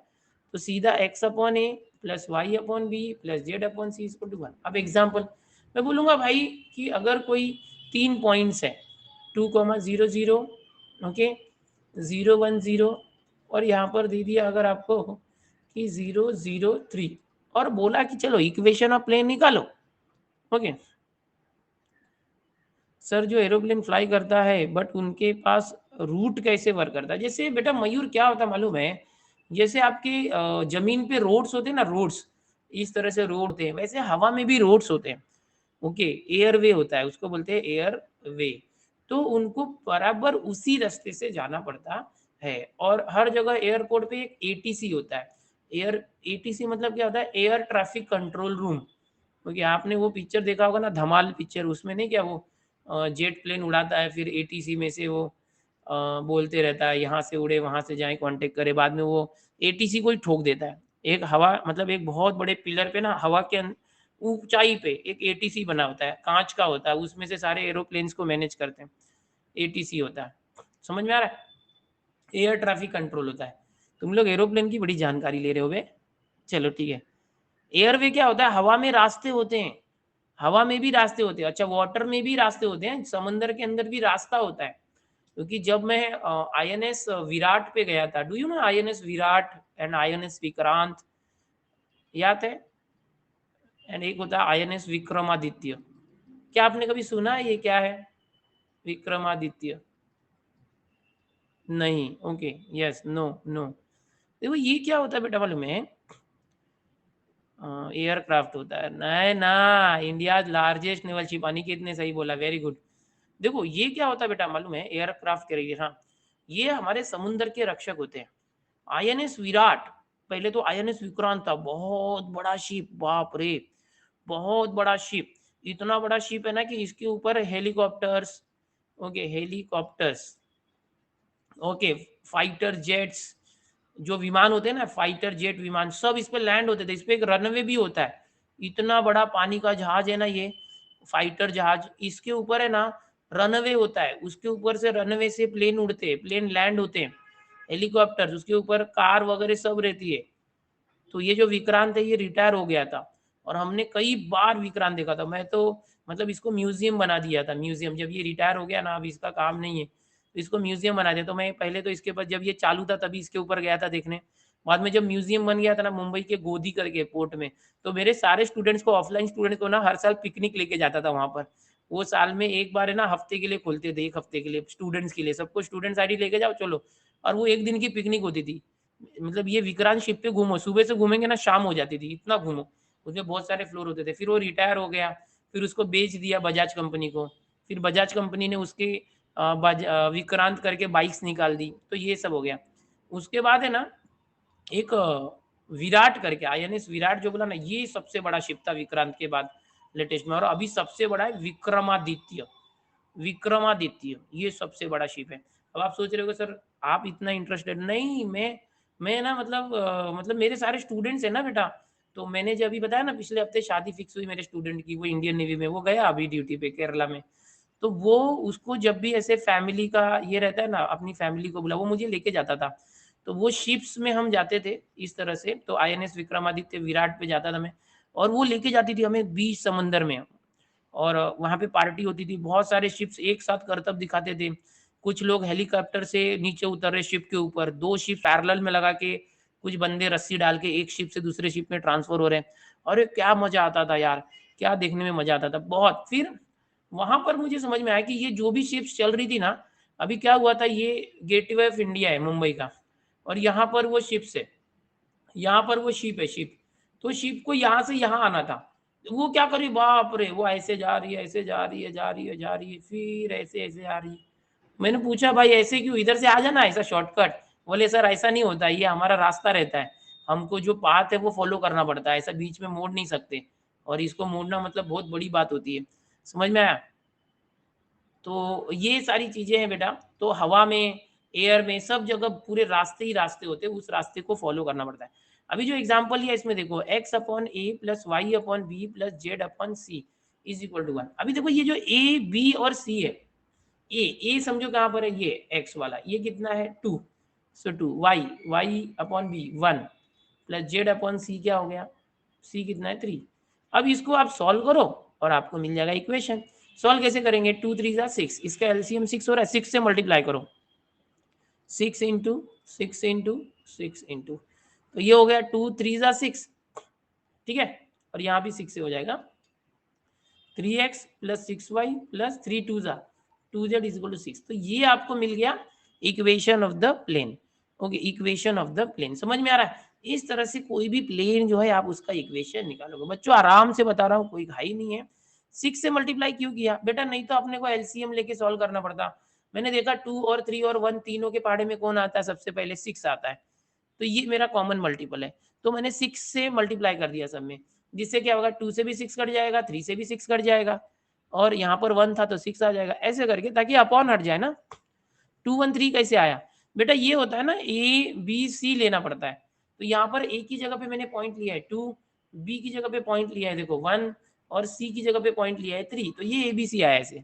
तो सीधा x upon A plus y upon B plus z upon C is equal to 1। अब एग्जाम्पल मैं बोलूँगा भाई कि अगर कोई 3 पॉइंट्स है 2,0,0, ओके, 0,1,0 और यहाँ पर दे दिया अगर आपको कि 0,0,3 और बोला कि चलो इक्वेशन ऑफ प्लेन निकालो, ओके। सर जो एरोप्लेन फ्लाई करता है बट उनके पास रूट कैसे वर्क करता है? जैसे बेटा मयूर क्या होता है मालूम है, जैसे आपके जमीन पे रोड्स होते हैं ना, रोड्स इस तरह से रोड होते हैं, वैसे हवा में भी रोड्स होते हैं, ओके। एयर वे होता है, उसको बोलते हैं एयर वे। तो उनको बराबर उसी रास्ते से जाना पड़ता है और हर जगह एयरपोर्ट पे एक एटीसी होता है। एयर एटीसी मतलब क्या होता है? Air traffic control room. क्योंकि आपने वो पिक्चर देखा होगा ना, धमाल पिक्चर, उसमें नहीं क्या वो जेट प्लेन उड़ाता है, फिर एटीसी में से वो बोलते रहता है यहाँ से उड़े वहाँ से जाए कांटेक्ट करे, बाद में वो एटीसी को ही ठोक देता है। एक हवा मतलब एक बहुत बड़े पिलर पे ना हवा के ऊंचाई पे एक एटीसी बना होता है, कांच का होता है, उसमें से सारे एरोप्लेन्स को मैनेज करते हैं, एटीसी होता है। समझ में आ रहा है? एयर ट्रैफिक कंट्रोल होता है। तुम लोग एरोप्लेन की बड़ी जानकारी ले रहे हो बे। चलो ठीक है। एयरवे क्या होता है? हवा में रास्ते होते हैं, हवा में भी रास्ते होते हैं, अच्छा वाटर में भी रास्ते होते हैं, समंदर के अंदर भी रास्ता होता है। क्योंकि जब मैं आईएनएस विराट पे गया था, do you know INS Virat and INS Vikrant, याद है? एंड एक होता है आईएनएस विक्रमादित्य। क्या आपने कभी सुना है ये क्या है विक्रमादित्य? नहीं, ओके, यस, नो, नो। देखो ये क्या होता है बेटा मालूम है? एयरक्राफ्ट होता है, नहीं ना, India largest naval ship, Aniket ने सही बोला, वेरी गुड। देखो ये क्या होता है बेटा मालूम है? एयरक्राफ्ट के लिए, हाँ, ये हमारे समुद्र के रक्षक होते हैं। आईएनएस विराट, पहले तो आईएनएस विक्रांत था, बहुत बड़ा शिप, बाप रे, बहुत बड़ा शिप। इतना बड़ा शिप है ना कि इसके ऊपर helicopters, okay, helicopters, okay, fighter jets, जो विमान होते हैं ना, फाइटर जेट विमान, सब इस पे लैंड होते थे। इस पे एक रनवे भी होता है। इतना बड़ा पानी का जहाज है ना ये, फाइटर जहाज, इसके ऊपर है ना रनवे होता है, उसके ऊपर से रनवे से प्लेन उड़ते हैं, प्लेन लैंड होते हैं, हेलीकॉप्टर, उसके ऊपर कार वगैरह सब रहती है। तो ये जो विक्रांत है ये रिटायर हो गया था और हमने कई बार विक्रांत देखा था। मैं तो मतलब इसको म्यूजियम बना दिया था, म्यूजियम, जब ये रिटायर हो गया ना, अब इसका काम नहीं है तो इसको म्यूजियम बना दिया। तो मैं पहले तो इसके पास जब ये चालू था तभी इसके ऊपर गया था देखने, बाद में जब म्यूजियम बन गया था ना मुंबई के गोदी करके पोर्ट में, तो मेरे सारे स्टूडेंट्स को, ऑफलाइन स्टूडेंट्स को ना हर साल पिकनिक लेके जाता था वहां पर। वो साल में एक बार है ना, हफ्ते के लिए खोलते थे, एक हफ्ते के लिए स्टूडेंट्स के लिए, सबको स्टूडेंट्स आईडी लेके जाओ चलो, और वो एक दिन की पिकनिक होती थी। मतलब ये विक्रांत शिप पे घूमो, सुबह से घूमेंगे ना शाम हो जाती थी, इतना घूमो। उसमें बहुत सारे फ्लोर होते थे। फिर वो रिटायर हो गया, फिर उसको बेच दिया बजाज कंपनी को। फिर बजाज कंपनी ने उसके विक्रांत करके बाइक्स निकाल दी, तो ये सब हो गया। उसके बाद है ना एक विराट करके, आईएनएस विराट जो बोला ना, ये सबसे बड़ा शिप था विक्रांत के बाद लेटेस्ट में। और अभी सबसे बड़ा है विक्रमादित्य, विक्रमादित्य ये सबसे बड़ा शिप है। अब आप सोच रहे हो सर आप इतना इंटरेस्टेड नहीं, मैं ना मतलब मतलब मेरे सारे स्टूडेंट्स है ना बेटा। तो मैंने जब अभी बताया ना पिछले हफ्ते शादी फिक्स हुई मेरे स्टूडेंट की, वो इंडियन नेवी में, वो गया अभी ड्यूटी पे केरला में। तो वो उसको जब भी ऐसे फैमिली का ये रहता है ना, अपनी फैमिली को बुला, वो मुझे लेके जाता था। तो वो शिप्स में हम जाते थे इस तरह से। तो आईएनएस विक्रमादित्य विराट पे जाता था मैं, और वो लेके जाती थी हमें बीच समंदर में, और वहाँ पे पार्टी होती थी, बहुत सारे शिप्स एक साथ करतब दिखाते थे। कुछ लोग हेलीकॉप्टर से नीचे उतर रहे शिप के ऊपर, दो शिप पैरेलल में लगा के, कुछ बंदे रस्सी डाल के एक शिप से दूसरे शिप में ट्रांसफर हो रहे हैं। अरे क्या मजा आता था यार, क्या देखने में मजा आता था बहुत। फिर वहां पर मुझे समझ में आया कि ये जो भी शिप्स चल रही थी ना, अभी क्या हुआ था, ये गेटवे ऑफ इंडिया है मुंबई का, और यहाँ पर वो शिप्स है, यहाँ पर वो शिप है, शिप। तो शिप को यहाँ से यहाँ आना था। वो क्या करी, बाप रे, वो ऐसे जा रही है, ऐसे जा रही है, जा रही है, जा रही है, फिर ऐसे ऐसे आ रही है। मैंने पूछा भाई ऐसे क्यों, इधर से आ जाना, ऐसा शॉर्टकट। बोले सर ऐसा नहीं होता, ये हमारा रास्ता रहता है, हमको जो पाथ है वो फॉलो करना पड़ता है, ऐसा बीच में मोड़ नहीं सकते, और इसको मोड़ना मतलब बहुत बड़ी बात होती है। समझ में आया? तो ये सारी चीजें हैं बेटा। तो हवा में, एयर में, सब जगह पूरे रास्ते ही रास्ते होते हैं, उस रास्ते को फॉलो करना पड़ता है। अभी जो एग्जांपल लिया इसमें देखो, x upon A plus y upon B plus z upon C is equal to 1। अभी देखो ये जो ए बी और सी है, ए समझो कहाँ पर है, ये एक्स वाला, ये कितना है 2, so 2 y upon b 1 plus z upon c क्या हो गया, सी कितना है 3। अब इसको आप सॉल्व करो और आपको मिल जाएगा इक्वेशन। सॉल्व कैसे करेंगे, 2 3 जा 6, इसका एलसीएम 6 हो रहा है, 6 से मल्टीप्लाई करो, 6 इंटू 6 इंटू 6 इंटू, तो ये हो गया 2 3 जा 6, ठीक है, और यहाँ भी 6 से हो जाएगा 3x प्लस 6y प्लस 3 2 जा 2z इज इक्वल टू 6। तो ये आपको मिल गया equation of the plane. Okay, equation of the plane समझ में आ रहा है। इस तरह से कोई भी प्लेन जो है आप उसका इक्वेशन निकालोगे। बच्चों आराम से बता रहा हूँ, कोई घाई नहीं है। 6 से मल्टीप्लाई क्यों किया बेटा, नहीं तो अपने को एलसीएम लेके सॉल्व करना पड़ता। मैंने देखा 2 और 3 और 1 तीनों के पहाड़े में कौन आता है, सबसे पहले 6 आता है, तो ये मेरा कॉमन मल्टीपल है, तो मैंने 6 से मल्टीप्लाई कर दिया सब में, जिससे क्या होगा 2 से भी 6 कट जाएगा, 3 से भी 6 कट जाएगा, और यहाँ पर 1 था तो 6 आ जाएगा, ऐसे करके ताकि अपॉन हट जाए ना। 2 1 3 कैसे आया बेटा, ये होता है ना ए बी सी लेना पड़ता है, तो यहाँ पर ए की जगह पे मैंने पॉइंट लिया है 2, बी की जगह पे पॉइंट लिया है देखो 1, और सी की जगह पे पॉइंट लिया है 3, तो ये ए बी सी आया ऐसे।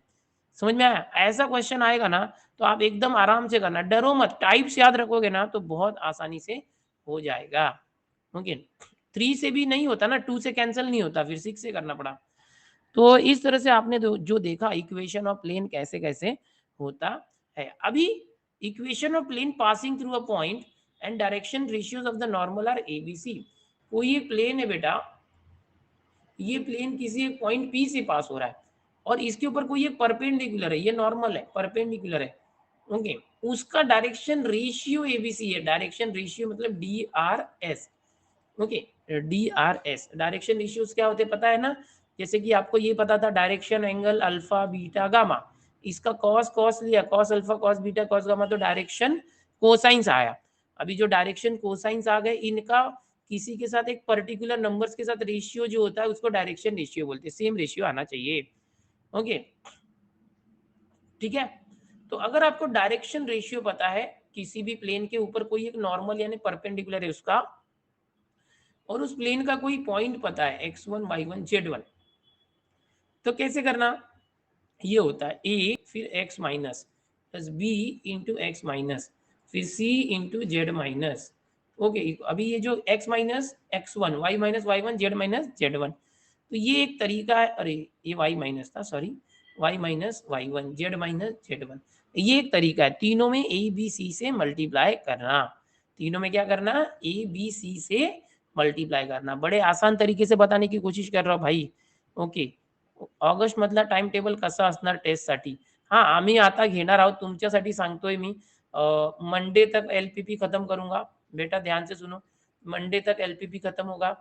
समझ में आया, ऐसा क्वेश्चन आएगा ना तो आप एकदम आराम से करना, डरो मत, टाइप्स याद रखोगे ना तो बहुत आसानी से हो जाएगा। ओके, 3 से भी नहीं होता ना, 2 से कैंसिल नहीं होता, फिर 6 से करना पड़ा। तो इस तरह से आपने जो देखा इक्वेशन ऑफ प्लेन कैसे कैसे होता है। अभी equation of plane passing through a point and direction ratios of the normal are ABC. कोई ये प्लेन है बेटा, ये प्लेन किसी एक पॉइंट पी से पास हो रहा है और इसके ऊपर कोई एक परपेंडिकुलर है, ये नॉर्मल है, परपेंडिकुलर है। ओके, उसका डायरेक्शन रेशियो एबीसी है, डायरेक्शन रेशियो मतलब D R S. Okay, D R S direction ratios क्या होते हैं पता है ना, जैसे कि आपको ये पता था direction angle alpha beta gamma, इसका कॉस कॉस लिया, cos alpha cos beta cos gamma, तो डायरेक्शन कोसाइंस आया। अभी जो डायरेक्शन कोसाइंस आ गए, इनका किसी के साथ एक पर्टिकुलर नंबर्स के साथ रेशियो जो होता है उसको डायरेक्शन रेशियो बोलते हैं, सेम रेशियो आना चाहिए। ओके, ठीक है। तो अगर आपको डायरेक्शन रेशियो पता है, किसी भी प्लेन के ऊपर कोई एक नॉर्मल यानी परपेंडिकुलर है उसका, और उस प्लेन का कोई पॉइंट पता है x1 y1 z1, तो कैसे करना, ये होता है a फिर x minus plus B into x minus फिर c into z minus. Okay, अभी ये जो x minus x1 y minus y1 z minus z1, तो ये एक तरीका है, अरे ये y माइनस था sorry, y minus y1 z minus z1, ये एक तरीका है तीनों में a b c से मल्टीप्लाई करना, तीनों में क्या करना, a b c से मल्टीप्लाई करना। बड़े आसान तरीके से बताने की कोशिश कर रहा हूँ भाई। ओके, ऑगस्ट मधला टाइम टेबल कसा असणार टेस्टसाठी, हा आम्ही आता घेणार आहोत, तुमच्यासाठी सांगतोय मी, मंडे तक एलपीपी खत्म करूंगा, बेटा ध्यान से सुनो, मंडे तक एलपीपी खत्म होगा,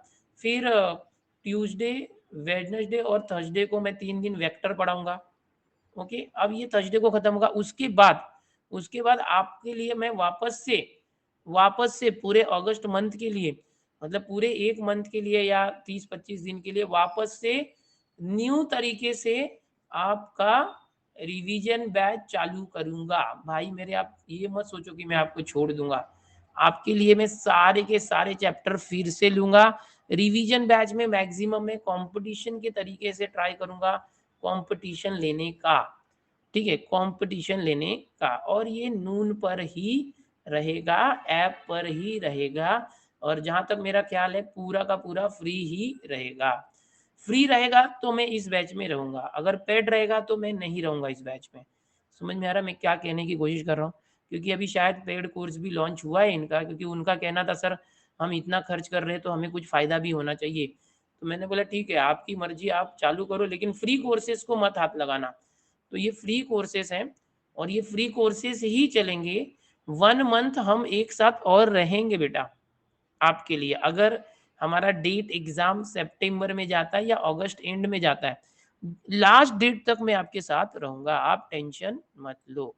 फिर ट्यूसडे वेडनेसडे और थर्सडे को मैं 3 दिन वेक्टर पढ़ाऊंगा। ओके, अब ये थर्सडे को खत्म होगा, उसके बाद आपके लिए मैं वापस से पूरे अगस्त मंथ के लिए, मतलब पूरे एक मंथ के लिए या 30-25 दिन के लिए वापस से न्यू तरीके से आपका रिवीजन बैच चालू करूंगा भाई मेरे। आप ये मत सोचो कि मैं आपको छोड़ दूंगा, आपके लिए मैं सारे के सारे चैप्टर फिर से लूंगा। रिवीजन बैच में मैक्सिमम मैं कंपटीशन के तरीके से ट्राई करूंगा, कंपटीशन लेने का, ठीक है, कंपटीशन लेने का, और ये नून पर ही रहेगा, ऐप पर ही रहेगा, और जहां तक मेरा ख्याल है पूरा का पूरा फ्री ही रहेगा। फ्री रहेगा तो मैं इस बैच में रहूंगा, अगर पेड रहेगा तो मैं नहीं रहूंगा इस बैच में। समझ में आ रहा मैं क्या कहने की कोशिश कर रहा हूँ, क्योंकि अभी शायद पेड कोर्स भी लॉन्च हुआ है इनका, क्योंकि उनका कहना था सर हम इतना खर्च कर रहे हैं तो हमें कुछ फायदा भी होना चाहिए। तो मैंने बोला ठीक है आपकी मर्जी, आप चालू करो, लेकिन फ्री कोर्सेज को मत हाथ लगाना। तो ये फ्री कोर्सेज हैं और ये फ्री कोर्सेज ही चलेंगे 1 मंथ, हम एक साथ और रहेंगे बेटा आपके लिए। अगर हमारा डेट एग्जाम सितंबर में जाता है या अगस्त एंड में जाता है, लास्ट डेट तक मैं आपके साथ रहूंगा, आप टेंशन मत लो,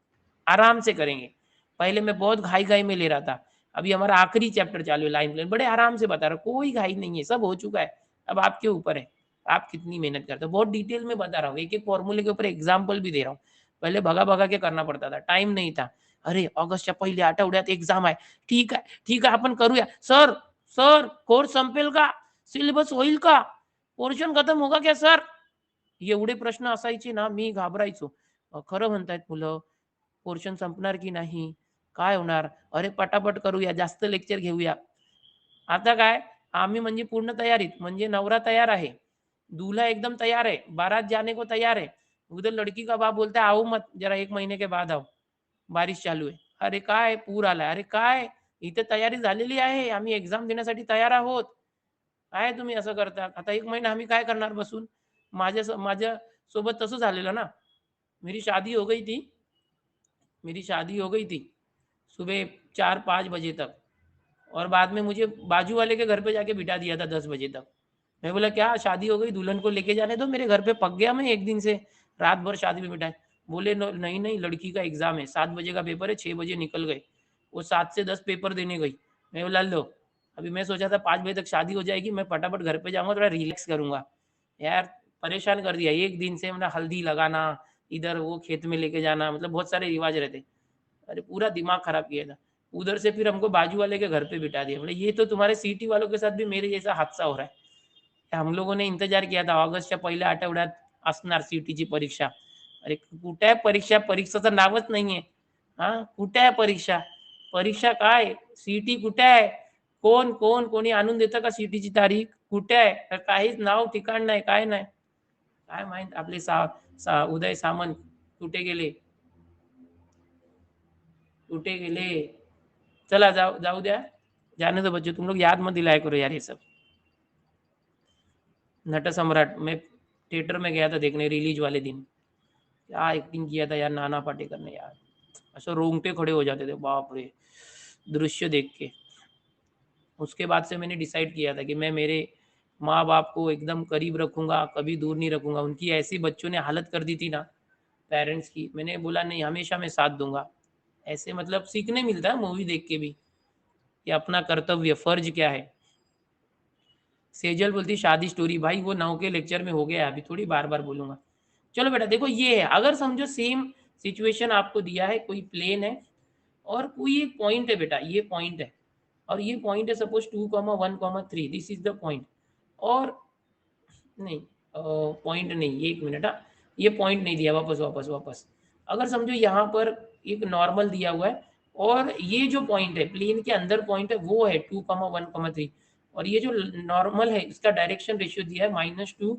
आराम से करेंगे। पहले मैं बहुत घाई घाई में ले रहा था, अभी हमारा आखिरी चैप्टर चालू है लाइन प्लान, बड़े आराम से बता रहा हूँ, कोई घाई नहीं है, सब हो चुका है। अब आपके ऊपर है आप कितनी मेहनत करते हो, बहुत डिटेल में बता रहा हूँ, एक एक फॉर्मूले के ऊपर एग्जाम्पल भी दे रहा हूँ। पहले भगा भगा के करना पड़ता था, टाइम नहीं था, अरे ऑगस्टच्या पहिल्या आठवड्यात एग्जाम आहे, ठीक आहे ठीक आहे आपण करूया, सर सर कोर्स संपेल का, सिलेबस होईल का, पोर्शन खत्म होगा क्या सर, एवढे प्रश्न असायचे ना, मी घाबरायचो, खरं म्हणतायत मुलं. पोर्शन संपणार की नाही? काय होणार? अरे पटापट करूया, जास्त लेक्चर घेऊया. आता काय, आम्ही म्हणजे पूर्ण तयारीत, म्हणजे नवरा तयार आहे, दूल्हा एकदम तैयार है, बारात जाने को तैयार है। उधर लड़की का बाप बोलता है आओ मत, जरा 1 महीने के बाद आओ, बारिश चालू आहे. अरे काय पूर आलाय, अरे काय इथे तयारी झालेली आहे, आम्ही एक्झाम देण्यासाठी तयार आहोत. काय तुम्ही असं करता? आता 1 महिना आम्ही काय करणार बसून? माझ्यासोबत तसं झालेलं ना. मेरी शादी हो गई थी मेरी शादी हो गई थी, सुबह 4-5 बजे तक, और बाद में मुझे बाजू वाले के घर पे जाके बिठा दिया था 10 बजे तक। मैं बोला क्या शादी हो गई, दुल्हन को लेके जाने दो, मेरे घर पे पक गया मैं 1 दिन से, रात भर शादी में बिठाए। बोले न नहीं, नहीं लड़की का एग्ज़ाम है, 7 बजे का पेपर है, 6 बजे निकल गए। वो 7 से 10 पेपर देने गई। मैं बोला लो, अभी मैं सोचा था 5 बजे तक शादी हो जाएगी, मैं फटाफट घर पे जाऊँगा, थोड़ा रिलैक्स करूँगा। यार परेशान कर दिया, 1 दिन से मतलब हल्दी लगाना, इधर वो खेत में लेके जाना, मतलब बहुत सारे रिवाज रहते। अरे पूरा दिमाग खराब किया था। उधर से फिर हमको बाजू वाले के घर पे बिठा दिया। बोले ये तो तुम्हारे सीईटी वालों के साथ भी मेरे जैसा हादसा हो रहा है। हम लोगों ने इंतजार किया था ऑगस्टच्या पहिल्या आठवड्यात असणार सीईटीची परीक्षा. अरे कुठे आहे परीक्षा? परीक्षेचं नावच नाहीये. हां, कुठे आहे परीक्षा? परीक्षा काय? सीईटी कुठे आहे? कोणी आणून देतं का सीईटीची तारीख? कुठे आहे? काहीच नाव ठिकाण नाही, काय नाही. काय माहीत आपले उदय सामंत कुठे गेले? कुठे गेले? चला जाऊ जाऊ द्या। जाने दो बच्चों, तुम लोग याद मत दिलाया करो यार ये सब। नट सम्राट मैं थिएटर में गया था देखने रिलीज वाले दिन। क्या एक्टिंग किया था यार नाना पाटेकर ने यार, ऐसे रोंगटे खड़े हो जाते थे बाप रे दृश्य देख के। उसके बाद से मैंने डिसाइड किया था कि मैं मेरे माँ बाप को एकदम करीब रखूंगा, कभी दूर नहीं रखूंगा। उनकी ऐसी बच्चों ने हालत कर दी थी ना पेरेंट्स की, मैंने बोला नहीं, हमेशा मैं साथ दूंगा। ऐसे मतलब सीखने मिलता है मूवी देख के भी कि अपना कर्तव्य फर्ज क्या है। सेजल बोलती शादी स्टोरी, भाई वो 9 के लेक्चर में हो गया है, अभी थोड़ी बार बार बोलूंगा। चलो बेटा देखो ये है, अगर समझो सेम सिचुएशन आपको दिया है, कोई प्लेन है और कोई एक पॉइंट है बेटा, ये पॉइंट है और ये पॉइंट है suppose 2,1,3, this is the point. और नहीं, पॉइंट नहीं, ये एक मिनट, हाँ ये पॉइंट नहीं दिया, वापस वापस वापस। अगर समझो यहाँ पर एक नॉर्मल दिया हुआ है और ये जो पॉइंट है प्लेन के अंदर पॉइंट है वो है 2,1,3, और ये जो नॉर्मल है इसका डायरेक्शन रेशियो दिया है -2,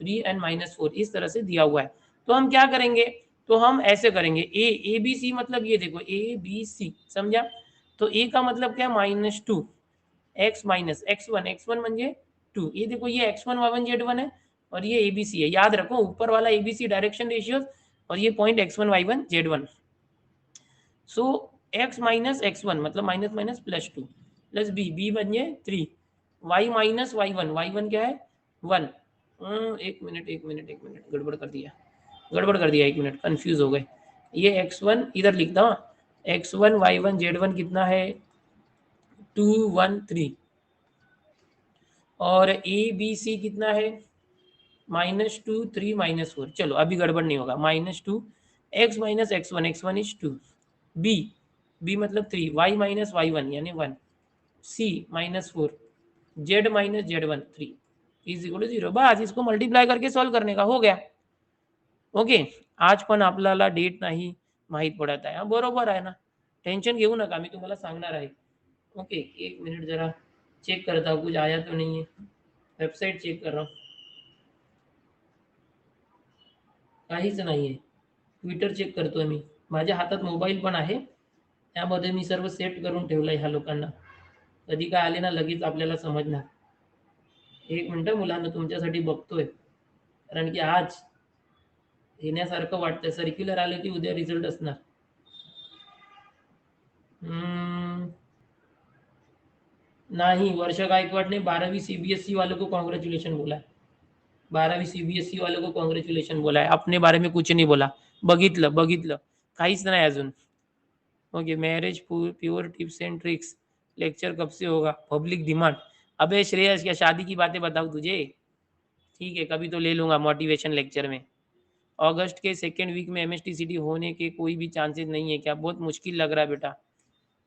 3 एंड -4, इस तरह से दिया हुआ है। तो हम क्या करेंगे, तो हम ऐसे करेंगे, ए बी सी, मतलब ये देखो ए बी सी, समझा? तो ए का मतलब क्या है -2, एक्स माइनस एक्स वन म्हणजे 2, ये देखो ये x1 y1 z1 है और ये abc है। याद रखो ऊपर वाला abc डायरेक्शन रेशियोज और ये पॉइंट x1 y1 z1। सो x माइनस x1 मतलब माइनस माइनस +2 प्लस बी बन 3, y-y1 क्या है 1। एक मिनट गड़बड़ कर दिया 1 मिनट, कंफ्यूज हो गए। ये x1 इधर लिखता हूँ, x1 y1 z1 कितना है 2 1 3, और ए बी सी कितना है -2 3 -4। चलो अभी गड़बड़ नहीं होगा, -2 x minus x1 is 2, B B मतलब 3, y-y1 यानी 1, C -4, z minus z 1 3 is equal to 0। बस इसको मल्टीप्लाय करके सॉल्व करने का हो गया। ओके, आज पण आपल्याला डेट नाही माहीत पडत आहे, बरोबर आहे ना, टेन्शन घेऊ नका, मी तुम्हाला सांगणार आहे। ओके, एक मिनट जरा चेक करता हूँ कुछ आया तो नहीं है, वेबसाईट चेक कर रहा हूँ, काहीच नाही आहे। ट्विटर चेक करतोय मी, माझ्या हातात मोबाईल पण आहे, त्यामध्ये मी सर्व सेट करून ठेवलंय ह्या लोकांना, कधी काय आले ना लगेच आपल्याला समजणार। एक मिनटं मुलांना तुमच्यासाठी बघतोय, कारण की आज येण्यासारखं वाटतंय, सर्क्युलर आले की उद्या रिझल्ट असणार। हम्म, नहीं वर्षा गायकवाड ने 12वीं सीबीएसई वालों को कॉन्ग्रेचुलेशन बोला है, 12वीं सीबीएसई वालों को कॉन्ग्रेचुलेशन बोला है, अपने बारे में कुछ नहीं बोला। बघितलं बघितलं, काहीच नाही अजून। Okay, marriage pure tips and tricks lecture कब से होगा, पब्लिक डिमांड। अबे श्रेयस क्या शादी की बातें बताऊं तुझे? ठीक है कभी तो ले लूंगा मोटिवेशन लेक्चर में। अगस्त के सेकेंड वीक में एमएसटीसीटी होने के कोई भी चांसेस नहीं है क्या? बहुत मुश्किल लग रहा है बेटा।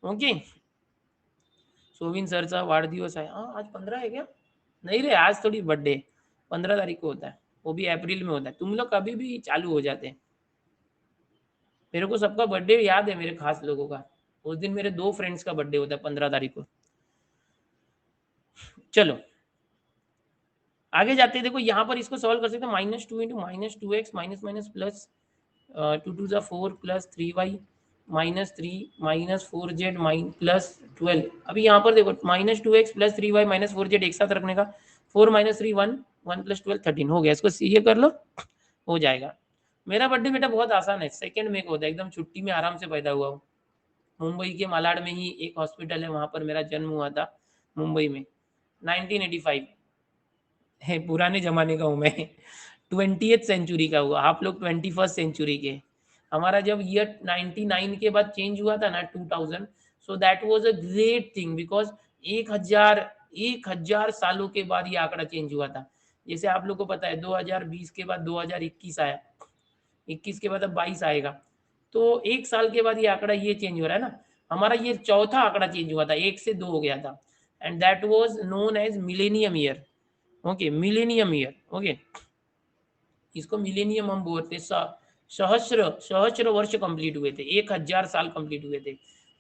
ओके, सोविन सरचा वाढदिवस आहे, हाँ आज 15 है क्या? नहीं रे आज थोड़ी बर्थडे, 15 तारीख को होता है, वो भी अप्रैल में होता है। तुम लोग कभी भी चालू हो जाते हैं। मेरे को सबका बर्थडे याद है, मेरे खास लोगों का। उस दिन मेरे 2 फ्रेंड्स का बर्थडे होता है 15 तारीख को। चलो आगे जाते हैं। देखो यहाँ पर इसको सॉल्व कर सकते हैं। -2 into -2x minus minus plus 2 to ज़ा 4 प्लस 3y -3 -4z प्लस 12। अभी यहाँ पर देखो -2x plus 3y minus 4z एक साथ रखने का, 4 - 3 1 1 प्लस 12 13 हो गया। इसको ये कर लो, हो जाएगा। मेरा बर्थडे बेटा बहुत आसान है, 2 मई को होता है, एकदम छुट्टी में आराम से पैदा हुआ हूँ। मुंबई के मालाड में ही एक हॉस्पिटल है, वहाँ पर मेरा जन्म हुआ था, मुंबई में 1985 है, पुराने ज़माने का हूँ मैं। 20th सेंचुरी का हुआ, आप लोग 21st सेंचुरी के। हमारा जब ईयर 99 के बाद चेंज हुआ था ना 2000, so that was a great thing because 1000 सालों के बाद ये आंकड़ा चेंज हुआ था। जैसे आप लोग को पता है 2020 के बाद 2021 आया, 21 के बाद अब 22 आएगा। तो 1 साल के बाद ये आंकड़ा ये चेंज हो रहा है ना। हमारा ये चौथा आंकड़ा चेंज हुआ था, 1 से 2 हो गया था and that was known as millennium year. Okay, millennium year. Okay, इसको मिलेनियम हम बोलते हैं। सहस्र सहस्र वर्ष कंप्लीट हुए थे, 1000 साल कंप्लीट हुए थे,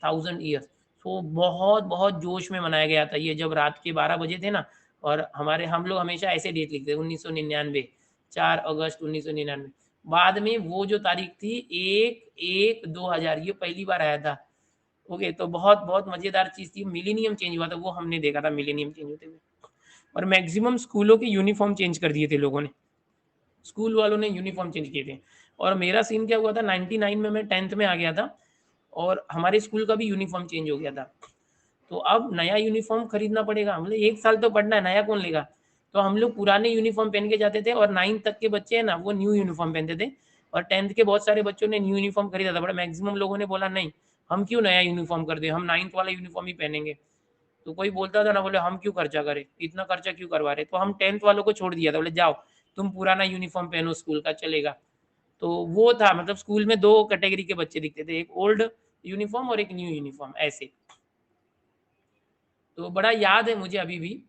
1000 ईयर्स। तो बहुत बहुत जोश में मनाया गया था ये, जब रात के 12 बजे थे ना। और हम लोग हमेशा ऐसे डेट लिखते थे, 1999, 4 अगस्त 1999। बाद में वो जो तारीख थी 1/1/2000, ये पहली बार आया था। ओके, तो बहुत बहुत मजेदार चीज थी, मिलेनियम चेंज हुआ था, वो हमने देखा था मिलेनियम चेंज होते हुए। और मैक्सिमम स्कूलों के यूनिफॉर्म चेंज कर दिए थे लोगों ने, स्कूल वालों ने यूनिफॉर्म चेंज किए थे। और मेरा सीन क्या हुआ था, 99 में मैं 10th में आ गया था और हमारे स्कूल का भी यूनिफॉर्म चेंज हो गया था। तो अब नया यूनिफॉर्म खरीदना पड़ेगा, हम लोग 1 साल तो पढ़ना है, नया कौन लेगा। तो हम लोग पुराने यूनिफॉर्म पहन के जाते थे और 9th तक के बच्चे हैं ना, वो न्यू यूनिफॉर्म पहनते थे। और 10th के बहुत सारे बच्चों ने न्यू यूनिफॉर्म खरीदा था, बट मैक्सिमम लोगों ने बोला नहीं, हम क्यों नया यूनिफॉर्म कर दे, हम 9th वाला यूनिफॉर्म ही पहनेंगे। तो कोई बोलता था ना, बोले हम क्यों खर्चा करें, इतना खर्चा क्यों करवा रहे। तो हम 10th वालों को छोड़ दिया था, बोले जाओ तुम पुराना यूनिफॉर्म पहनो, स्कूल का चलेगा। तो वो था, मतलब स्कूल में 2 कैटेगरी के बच्चे दिखते थे, एक ओल्ड यूनिफॉर्म और एक न्यू यूनिफॉर्म ऐसे। तो बड़ा याद है मुझे अभी भी।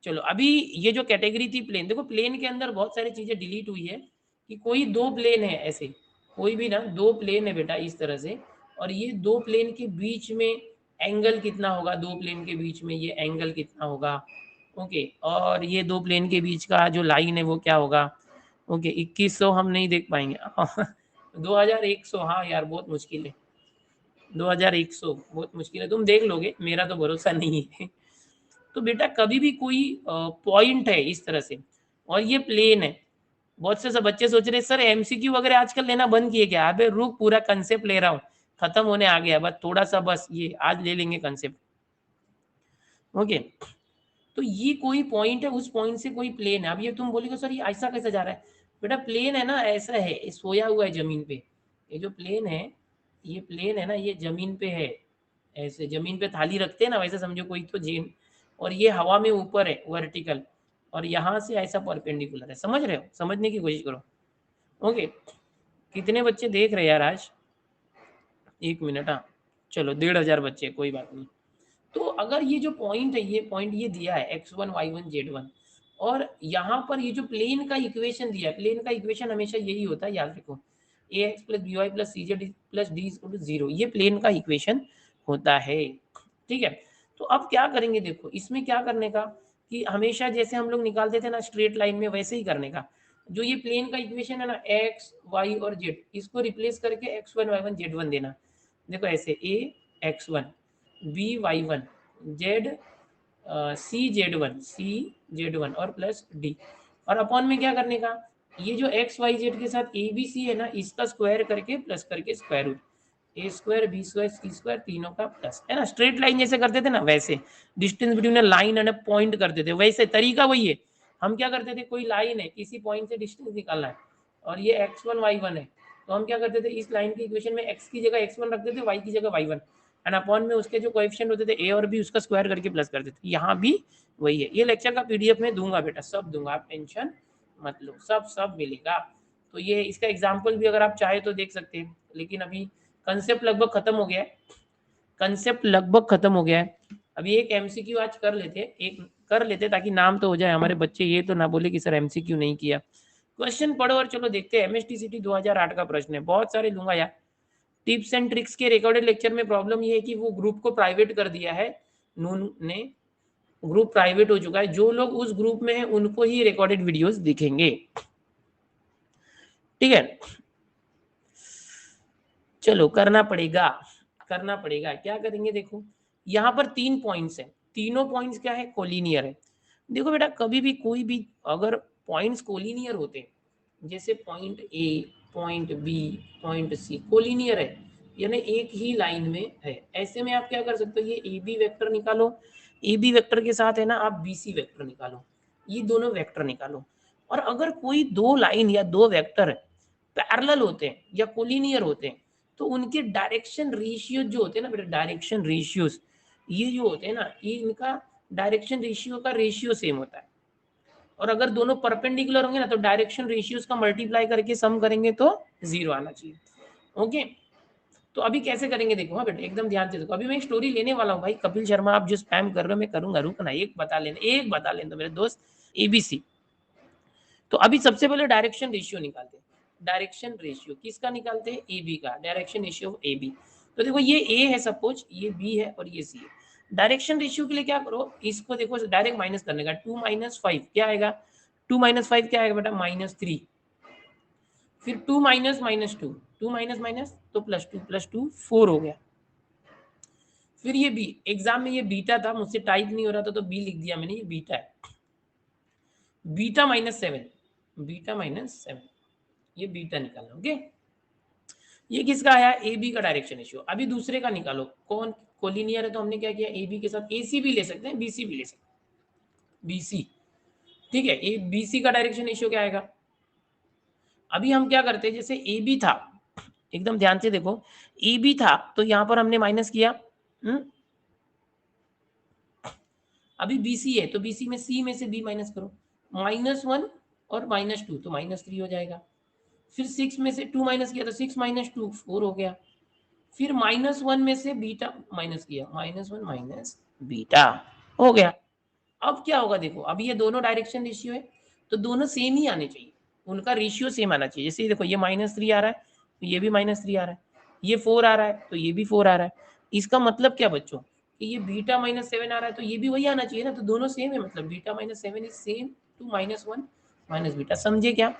चलो अभी ये जो कैटेगरी थी प्लेन, देखो प्लेन के अंदर बहुत सारी चीजें डिलीट हुई है, कि कोई 2 प्लेन है ऐसे, कोई भी ना 2 प्लेन है बेटा इस तरह से, और ये 2 प्लेन के बीच में एंगल कितना होगा, 2 प्लेन के बीच में ये एंगल कितना होगा। ओके, और ये 2 प्लेन के बीच का जो लाइन है वो क्या होगा। ओके, 2100 हम नहीं देख पाएंगे। 2100, हाँ यार बहुत मुश्किल है, 2100 बहुत मुश्किल है, तुम देख लोगे, मेरा तो भरोसा नहीं है। तो बेटा कभी भी कोई पॉइंट है इस तरह से और ये प्लेन है, बहुत से सब बच्चे सोच रहे सर एमसीक्यू वगैरह आजकल लेना बंद किए क्या। अबे रुक, पूरा कंसेप्ट ले रहा हूँ, खत्म होने आ गया, बस थोड़ा सा, बस ये आज ले लेंगे कंसेप्ट। ओके, तो ये कोई पॉइंट है, उस पॉइंट से कोई प्लेन है। अब ये तुम बोलोगे सर ये ऐसा कैसे जा रहा है, बेटा प्लेन है ना, ऐसा है, ये सोया हुआ है जमीन पे। ये जो प्लेन है, ये प्लेन है ना, ये जमीन पे है, ऐसे जमीन पे थाली रखते हैं ना, वैसे समझो कोई तो जेन। और ये हवा में ऊपर है वर्टिकल, और यहाँ से ऐसा परपेंडिकुलर है। समझ रहे हो, समझने की कोशिश करो। ओके, कितने बच्चे देख रहे हैं यार आज, 1 मिनट। हाँ चलो 1500 बच्चे, कोई बात नहीं। तो अगर ये जो पॉइंट है, ये पॉइंट ये दिया है x1 y1 z1, और यहाँ पर ये जो प्लेन का इक्वेशन दिया है, प्लेन का इक्वेशन हमेशा यही होता है, याद रखो, ax plus B y plus C z plus D equal to 0, ये प्लेन का इक्वेशन होता है। ठीक है, तो अब क्या करेंगे, देखो इसमें क्या करने का, कि हमेशा जैसे हम लोग निकालते थे ना स्ट्रेट लाइन में, वैसे ही करने का। जो ये प्लेन का इक्वेशन है ना, एक्स वाई और जेड, इसको रिप्लेस करके x1 y1 z1 देना। देखो ऐसे a x1 b y1 z C Z one और प्लस डी, और अपॉन में क्या करने का, ये जो एक्स वाई जेड के साथ ए बी सी है ना, इसका स्क्वायर करके प्लस करके स्क्वायर रूट, ए स्क्वायर बी स्क्वायर सी स्क्वायर, तीनों का प्लस, है ना। स्ट्रेट लाइन जैसे करते थे ना, वैसे distance between a line and a point करते थे, वैसे तरीका वही है। हम क्या करते थे, कोई लाइन है, किसी पॉइंट से डिस्टेंस निकालना है, और ये x1 y1 है, तो हम क्या करते थे, इस लाइन के इक्वेशन में x की जगह x1 रखते थे, y की जगह y1, एंड अपॉन में उसके जो कोएफिशिएंट होते थे ए और बी, उसका स्क्वायर करके प्लस करते थे। यहाँ भी वही है। ये लेक्चर का पीडीएफ में दूंगा बेटा, सब दूंगा, आप टेंशन मत लो, सब सब मिलेगा। तो ये इसका एग्जाम्पल भी अगर आप चाहे तो देख सकते हैं, लेकिन अभी कंसेप्ट लगभग खत्म हो गया है, कंसेप्ट लगभग खत्म हो गया है। अभी एक एमसीक्यू आज कर लेते, ताकि नाम तो हो जाए, हमारे बच्चे ये तो ना बोले कि सर एमसीक्यू नहीं किया। क्वेश्चन पढ़ो और चलो देखते हैं। एमएसटीसीटी 2008 का प्रश्न है, बहुत सारे लूंगा यार। टिप्स एंड ट्रिक्स के रिकॉर्डेड लेक्चर में प्रॉब्लम ये है कि वो ग्रुप को प्राइवेट कर दिया है, नून ने ग्रुप प्राइवेट हो चुका है। जो लोग उस ग्रुप में हैं उनको ही रिकॉर्डेड वीडियोस दिखेंगे, ठीक है। चलो करना पड़ेगा, करना पड़ेगा। क्या करेंगे देखो, यहाँ पर 3 पॉइंट्स हैं, तीनों पॉइंट्स क्या है, कोलिनियर है। देखो बेटा कभी भी कोई भी अगर पॉइंट्स कोलिनियर होते हैं, जैसे point A, point B, point C collinear है, यानी एक ही लाइन में है, ऐसे में आप क्या कर सकते हो, ये ए बी वेक्टर निकालो, ए बी वेक्टर के साथ है ना आप बी सी वेक्टर निकालो, ये दोनों वेक्टर निकालो। और अगर कोई दो लाइन या दो वेक्टर पैरेलल होते हैं या कोलिनियर होते हैं, तो उनके डायरेक्शन रेशियो जो होते हैं ना बेटा, डायरेक्शन रेशियोज, ये जो होते हैं ना, ये इनका डायरेक्शन रेशियो का रेशियो सेम होता है। और अगर दोनों परपेंडिकुलर होंगे ना, तो डायरेक्शन रेशियोज का मल्टीप्लाई करके सम करेंगे तो 0 आना चाहिए। ओके, तो अभी कैसे करेंगे देखो, हाँ बेटा एकदम ध्यान से देखो। अभी मैं एक स्टोरी लेने वाला हूँ भाई, कपिल शर्मा आप जो स्पैम कर रहे हो मैं करूंगा, रुकना, एक बता लेना, एक बता लेना मेरे दोस्त, एबीसी। तो अभी सबसे पहले डायरेक्शन रेशियो निकालते हैं। डायरेक्शन रेशियो किसका निकालते हैं, ए बी का, direction ratio of A B. तो देखो ये ए है सपोज, ये बी है और ये सी है। डायरेक्शन रेशियो के लिए क्या करो, इसको देखो डायरेक्ट माइनस करने का, 2 - 5 क्या आएगा, 2 - 5 क्या आएगा बेटा, -3। फिर 2 - -2, 2 माइनस तो +2 4 हो गया। फिर ये बी, एग्जाम में ये बीटा था, मुझसे टाइप नहीं हो रहा था तो बी लिख दिया मैंने, ये बीटा है, बीटा -7, बीटा -7, ये बीटा निकालना। ओके, ये किसका आया, ए बी का डायरेक्शन रेशियो। अभी दूसरे का निकालो, कौन कोलिनियर है, तो हमने क्या किया, ए बी के साथ ए सी भी ले सकते हैं, बी सी भी ले सकते हैं, बी सी, ठीक है। ए बी सी का डायरेक्शन रेशियो क्या आएगा। अभी हम क्या करते हैं, जैसे ए बी था, एकदम ध्यान से देखो, ए बी था तो यहां पर हमने माइनस किया, अभी बी सी है तो बी सी में सी में से बी माइनस करो, -1 और -2 तो -3 हो जाएगा। फिर 6 में से 2 माइनस किया तो 6 - 2 4 हो गया। फिर -1 में से बीटा माइनस किया, -1 माइनस बीटा हो गया। अब क्या होगा देखो, अब ये दोनों डायरेक्शन रेशियो है तो दोनों सेम ही आने चाहिए, उनका रेशियो सेम आना चाहिए। जैसे देखो ये -3 आ रहा है तो ये भी -3 आ रहा है, ये 4 आ रहा है तो ये भी 4 आ रहा है। इसका मतलब क्या बच्चों, कि ये बीटा -7 आ रहा है तो ये भी वही आना चाहिए ना, तो दोनों सेम है, मतलब beta -7 is same to -1 minus beta. समझे क्या,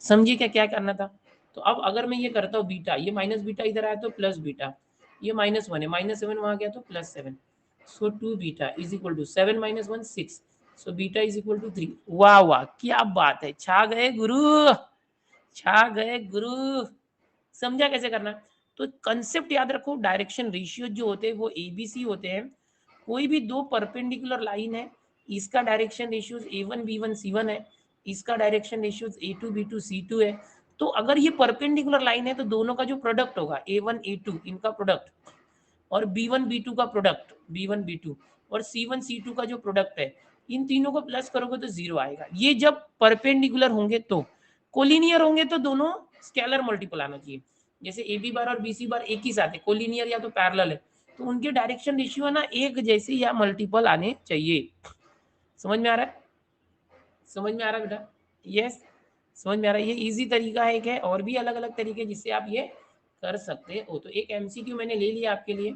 समझिए क्या क्या करना था। तो अब अगर मैं ये करता हूँ बीटा, ये माइनस बीटा इधर आया तो प्लस बीटा, ये -1 है, -7 वहां गया तो +7, so 2 beta is equal to 7 - 1 6, so beta is equal to 3। वाह वाह क्या बात है, छा गए गुरु, छा गए गुरु। समझा कैसे करना। तो कंसेप्ट याद रखो, डायरेक्शन रेशियो जो होते हैं वो एबीसी होते हैं। कोई भी दो परपेंडिकुलर लाइन है, इसका direction ratio a1 b1 c1 है, इसका direction ratio a2 b2 c2 है। तो अगर ये परपेंडिकुलर लाइन है तो दोनों का जो प्रोडक्ट होगा a1 a2 इनका प्रोडक्ट, और B1 B2 का प्रोडक्ट B1 B2, और C1 C2 का जो प्रोडक्ट है, इन तीनों को प्लस करोगे तो 0 आएगा। ये जब परपेंडिकुलर होंगे, तो कोलिनियर होंगे तो दोनों स्केलर मल्टीपल आना चाहिए। जैसे ए बी बार और बी सी बार एक ही साथ है, कोलिनियर या तो पैरेलल है, तो उनके डायरेक्शन रेशियो है ना एक जैसे या मल्टीपल आने चाहिए। समझ में आ रहा है, समझ में आ रहा है बेटा, यस समझ में आ रहा है। ये इजी तरीका है, एक है और भी अलग अलग तरीके जिससे आप ये कर सकते हो। तो एक एमसीक्यू मैंने ले लिया आपके लिए,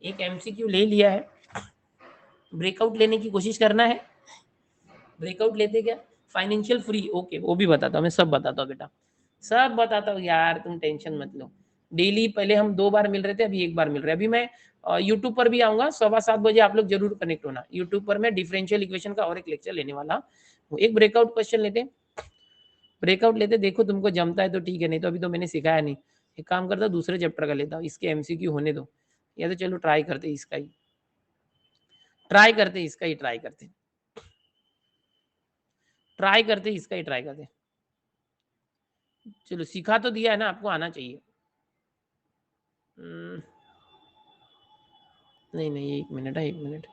एक एमसीक्यू ले लिया है, ब्रेकआउट लेने की कोशिश करना है। ब्रेकआउट लेते क्या, फाइनेंशियल फ्री, ओके वो भी बताता हूँ, मैं सब बताता हूँ बेटा, सब बताता हूँ यार, तुम टेंशन मत लो। डेली पहले हम 2 बार मिल रहे थे, अभी 1 बार मिल रहे हैं। अभी मैं यूट्यूब पर भी आऊंगा 7:15 आप लोग जरूर कनेक्ट होना। यूट्यूब पर मैं डिफरेंशियल इक्वेशन का और एक लेक्चर लेने वाला हूँ। एक ब्रेकआउट क्वेश्चन लेते, ब्रेकआउट लेते, देखो तुमको जमता है तो ठीक है, नहीं तो अभी तो मैंने सिखाया नहीं। एक काम करता, दूसरे चैप्टर का लेता हूँ, इसके एमसीक्यू होने दो, या तो चलो ट्राई करते इसका ही, ट्राई करते इसका ही, ट्राई करते, ट्राई करते इसका ही, ट्राई करते। चलो सिखा तो दिया है ना, आपको आना चाहिए। हम्म, नहीं नहीं 1 मिनट है, 1 मिनट।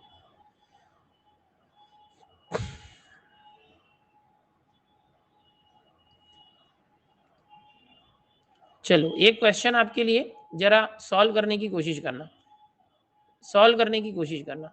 चलो एक क्वेश्चन आपके लिए, जरा सॉल्व करने की कोशिश करना, सॉल्व करने की कोशिश करना।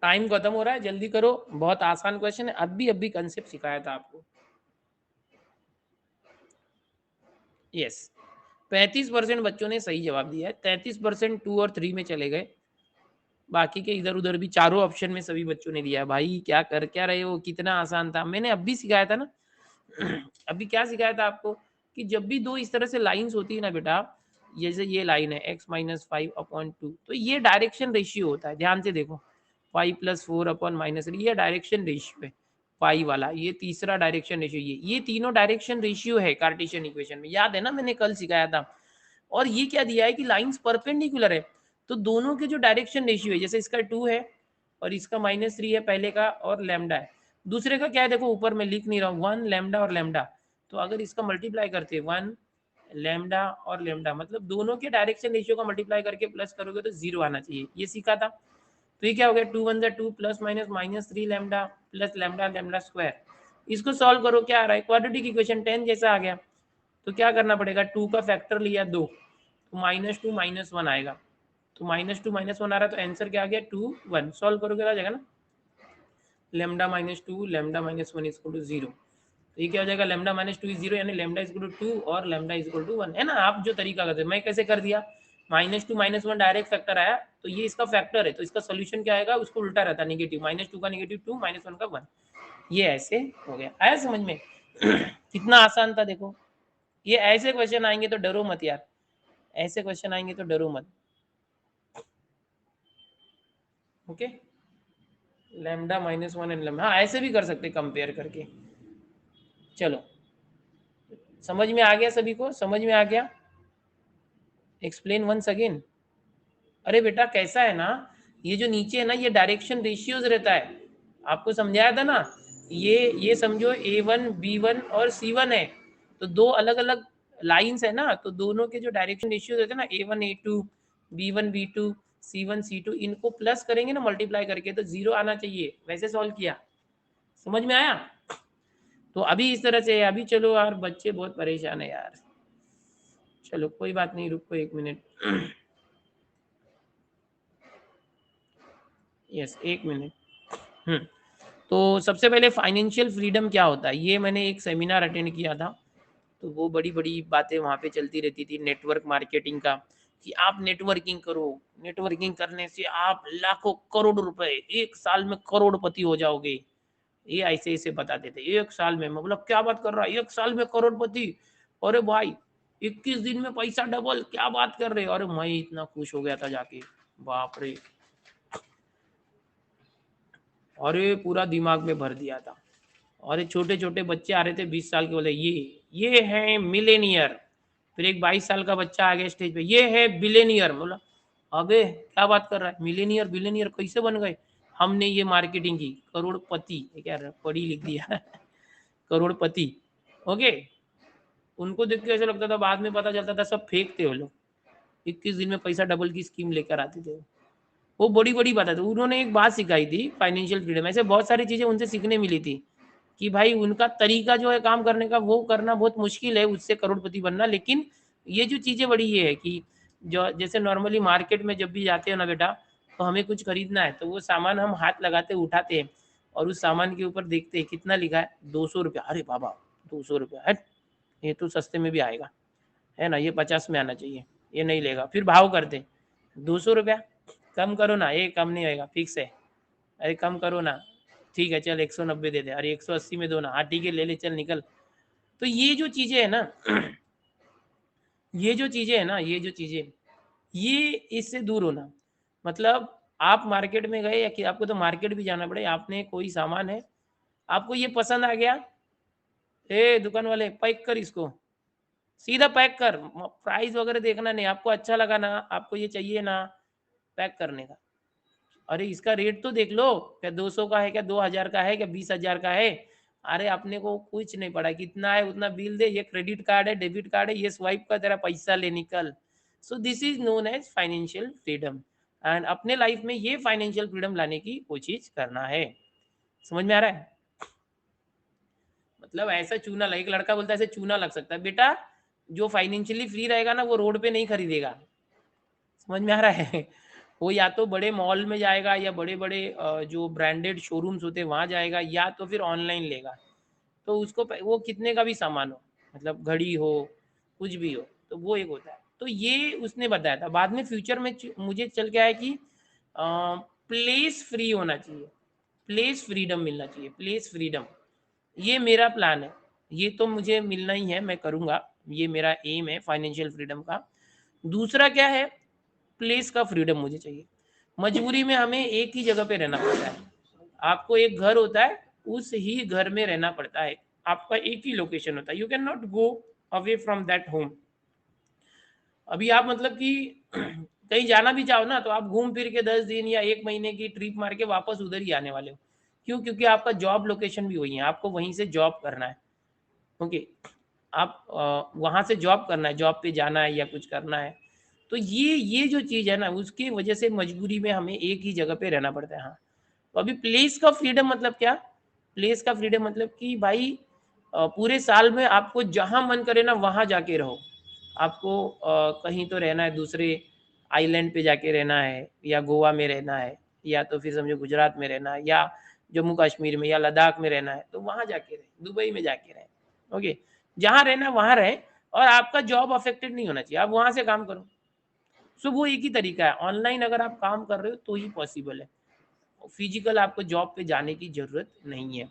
टाइम खत्म हो रहा है, जल्दी करो, बहुत आसान क्वेश्चन है, अभी कंसेप्ट सिखाया था आपको। यस, 35% बच्चों ने सही जवाब दिया है, 33% 2 और 3 में चले गए, बाकी के इधर उधर भी चारों ऑप्शन में सभी बच्चों ने दिया। भाई क्या कर क्या रहे हो, कितना आसान था, मैंने अभी सिखाया था ना। अभी क्या सिखाया था आपको कि जब भी दो इस तरह से लाइंस होती है ना बेटा, जैसे ये लाइन है x-5/2, तो ये डायरेक्शन रेशियो होता है, ध्यान से देखो, 5+4/-3, ये डायरेक्शन रेशियो है, पाई वाला, ये तीसरा डायरेक्शन रेशियो, ये तीनों डायरेक्शन रेशियो है कार्टेशियन इक्वेशन में, याद है ना, मैंने कल सिखाया था। और ये क्या दिया है कि लाइंस परपेंडिकुलर है, तो दोनों के जो डायरेक्शन रेशियो है, जैसे इसका 2 है और इसका -3 है पहले का, और लैम्डा है दूसरे का, क्या है देखो ऊपर मैं लिख नहीं रहा हूँ, 1 लैम्डा और लैम्डा, तो अगर इसका मल्टीप्लाई करते हैं 1 लैम्डा और लैम्डा, मतलब दोनों के डायरेक्शन रेशियो का मल्टीप्लाई करके प्लस करोगे तो 0 आना चाहिए, ये सीखा था। तो ये क्या हो गया, 2 1 2 plus minus -3 lambda plus lambda lambda square, इसको सॉल्व करो, क्या आ रहा है, क्वाड्रेटिक इक्वेशन 10 जैसा आ गया। तो क्या करना पड़ेगा, 2 का फैक्टर लिया 2, तो -2 -1 आएगा, तो -2 -1 आ रहा है, तो आंसर क्या आ गया 2 1, सॉल्व करोगे आ जाएगा ना, लैम्डा -2 लैम्डा -1 इक्वल टू 0, तो ये क्या हो जाएगा, लैम्डा -2 इज 0, यानी लैम्डा इक्वल टू 2 और लैम्डा इक्वल टू 1, है ना। आप जो तरीका करते मैं कैसे कर दिया, -2 -1 डायरेक्ट फैक्टर आया, तो ये इसका फैक्टर है, तो इसका सोल्यूशन क्या आएगा, उसको उल्टा रहता है, नेगेटिव, -2 का नेगेटिव 2 -1 का 1, ये ऐसे हो गया, आया समझ में। कितना आसान था देखो, ये ऐसे क्वेश्चन आएंगे तो डरो मत यार, ऐसे क्वेश्चन आएंगे तो डरो मत। ओके, लैम्डा -1 एंड लैम्डा, हाँ ऐसे भी कर सकते कंपेयर करके। चलो, समझ में आ गया, सभी को समझ में आ गया, एक्सप्लेन वंस अगेन। अरे बेटा कैसा है ना, ये जो नीचे है ना, ये डायरेक्शन रेशियोज रहता है, आपको समझाया था ना, ये समझो A1 B1 और C1 है, तो दो अलग अलग लाइंस है ना, तो दोनों के जो डायरेक्शन रेशियोज रहते हैं ना, A1 A2 B1 B2 C1 C2, इनको प्लस करेंगे ना मल्टीप्लाई करके, तो 0 आना चाहिए, वैसे सॉल्व किया, समझ में आया। तो अभी इस तरह से, अभी चलो यार, बच्चे बहुत परेशान है यार, चलो कोई बात नहीं, रुको 1 मिनट। Yes 1 minute. हम्म, तो सबसे पहले फाइनेंशियल फ्रीडम क्या होता है, ये मैंने एक सेमिनार अटेंड किया था, तो वो बड़ी बड़ी बातें वहाँ पे चलती रहती थी, नेटवर्क मार्केटिंग का, कि आप नेटवर्किंग करो, नेटवर्किंग करने से आप लाखों करोड़ रुपए, 1 साल में करोड़पति हो जाओगे, ये ऐसे ऐसे बताते थे, 1 साल में, मतलब क्या बात कर रहा है, 1 साल में करोड़पति, अरे भाई 21 दिन में पैसा डबल, क्या बात कर रहे हो, अरे मैं इतना खुश हो गया था जाके, बाप रे, अरे पूरा दिमाग में भर दिया था। और ये छोटे छोटे बच्चे आ रहे थे 20 साल के, बोले ये है मिलेनियर, फिर एक 22 साल का बच्चा आ गया स्टेज पे, ये है बिलेनियर, बोला अबे क्या बात कर रहा है, मिलेनियर बिलेनियर कैसे बन गए, हमने ये मार्केटिंग की, करोड़पति, ये क्या पढ़ी लिख दिया। करोड़पति, ओके, उनको देख के ऐसा लगता था, बाद में पता चलता था सब फेक थे वो लोग, 21 दिन में पैसा डबल की स्कीम लेकर आते थे, वो बड़ी बड़ी बात है। तो उन्होंने एक बात सिखाई थी, फाइनेंशियल फ्रीडम, ऐसे बहुत सारी चीजें उनसे सीखने मिली थी, कि भाई उनका तरीका जो है काम करने का, वो करना बहुत मुश्किल है, उससे करोड़पति बनना, लेकिन ये जो चीज़ें बड़ी ये है कि जो जैसे नॉर्मली मार्केट में जब भी जाते हैं ना बेटा, तो हमें कुछ खरीदना है, तो वो सामान हम हाथ लगाते उठाते हैं, और उस सामान के ऊपर देखते हैं कितना लिखा है, 200 रुपया, अरे बाबा 200 रुपया है, ये तो सस्ते में भी आएगा, है ना, ये 50 में आना चाहिए, ये नहीं लेगा, फिर भाव करते, 200 रुपया कम करो ना, ये कम नहीं आएगा, फिक्स है, अरे कम करो ना, ठीक है चल 190 दे दे, अरे 180 में दो ना, हाँ ठीक है ले ले चल निकल। तो ये जो चीजें है ना, ये जो चीजें है ना, ये जो चीजें, ये इससे दूर होना, मतलब आप मार्केट में गए, या कि आपको तो मार्केट भी जाना पड़े, आपने कोई सामान है, आपको ये पसंद आ गया, ए दुकान वाले पैक कर इसको, सीधा पैक कर, प्राइस वगैरह देखना नहीं, आपको अच्छा लगा ना, आपको ये चाहिए ना, पैक करने का, अरे इसका रेट तो देख लो, क्या 200 का है, क्या 2000 का है, क्या 20,000 का है, अरे अपने को कुछ नहीं पड़ा, कितना है उतना बिल दे, ये क्रेडिट कार्ड है डेबिट कार्ड है, ये स्वाइप का तेरा पैसा ले निकल। So this is known as financial freedom, and अपने लाइफ में ये फाइनेंशियल फ्रीडम लाने की कोशिश करना है, समझ में आ रहा है। मतलब ऐसा चूना लग, एक लड़का बोलता है ऐसे चूना लग सकता है बेटा, जो फाइनेंशियली फ्री रहेगा ना, वो रोड पे नहीं खरीदेगा, समझ में आ रहा है। वो या तो बड़े मॉल में जाएगा या बड़े बड़े जो ब्रांडेड शोरूम्स होते हैं वहाँ जाएगा, या तो फिर ऑनलाइन लेगा। तो उसको वो कितने का भी सामान हो, मतलब घड़ी हो, कुछ भी हो, तो वो एक होता है। तो ये उसने बताया था। बाद में फ्यूचर में मुझे चल के आया कि प्लेस फ्री होना चाहिए, प्लेस फ्रीडम मिलना चाहिए, प्लेस फ्रीडम। ये मेरा प्लान है, ये तो मुझे मिलना ही है, मैं करूँगा, ये मेरा एम है फाइनेंशियल फ्रीडम का। दूसरा क्या है, प्लेस का फ्रीडम मुझे चाहिए। मजबूरी में हमें एक ही जगह पे रहना पड़ता है। आपको एक घर होता है, उस ही घर में रहना पड़ता है। आपका एक ही लोकेशन होता है, you can not go away from that home. अभी आप मतलब कि कहीं जाना भी चाहो ना, तो आप घूम फिर के 10 दिन या 1 महीने की ट्रिप मार के वापस उधर ही आने वाले हो। क्यों? क्योंकि आपका जॉब लोकेशन भी वही है, आपको वहीं से जॉब करना है। ओके, आप वहाँ से जॉब करना है, जॉब पे जाना है या कुछ करना है। तो ये जो चीज़ है ना, उसकी वजह से मजबूरी में हमें एक ही जगह पे रहना पड़ता है। हाँ, तो अभी प्लेस का फ्रीडम मतलब क्या? प्लेस का फ्रीडम मतलब कि भाई पूरे साल में आपको जहाँ मन करे ना वहाँ जाके रहो। आपको कहीं तो रहना है, दूसरे आइलैंड पे जाके रहना है, या गोवा में रहना है, या तो फिर समझो गुजरात में रहना है, या जम्मू कश्मीर में या लद्दाख में रहना है, तो वहाँ जाके रहें, दुबई में जाके रहें। ओके, जहाँ रहना है वहाँ रहें, और आपका जॉब अफेक्टेड नहीं होना चाहिए, आप वहाँ से काम करो। सो वो एक ही तरीका है, ऑनलाइन अगर आप काम कर रहे हो तो ही पॉसिबल है। फिजिकल आपको जॉब पे जाने की ज़रूरत नहीं है।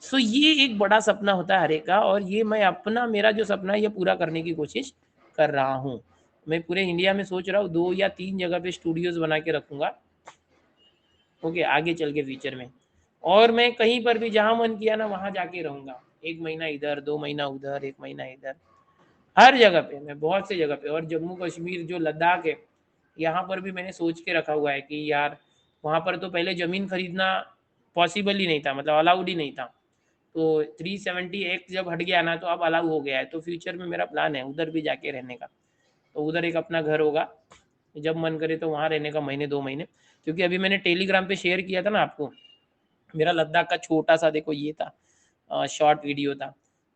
सो ये एक बड़ा सपना होता है हर एक का, और ये मैं अपना, मेरा जो सपना है ये पूरा करने की कोशिश कर रहा हूँ। मैं पूरे इंडिया में सोच रहा हूँ 2 या 3 जगह पे स्टूडियोज़ बना के रखूँगा, ओके, आगे चल के फ्यूचर में। और मैं कहीं पर भी जहाँ मन किया ना वहाँ जाके रहूँगा। 1 महीना इधर, 2 महीना उधर, 1 महीना इधर, हर जगह पे, मैं बहुत सी जगह पे। और जम्मू कश्मीर जो लद्दाख है, यहाँ पर भी मैंने सोच के रखा हुआ है कि यार वहाँ पर तो पहले ज़मीन खरीदना पॉसिबल ही नहीं था, मतलब अलाउड ही नहीं था। तो 370 एक्ट जब हट गया ना, तो अब अलाउ हो गया है। तो फ्यूचर में मेरा प्लान है उधर भी जाके रहने का। तो उधर एक अपना घर होगा, जब मन करे तो वहाँ रहने का, महीने 2 महीने। क्योंकि अभी मैंने टेलीग्राम पे शेयर किया था ना आपको, मेरा लद्दाख का छोटा-सा देखो ये था, शॉर्ट वीडियो था।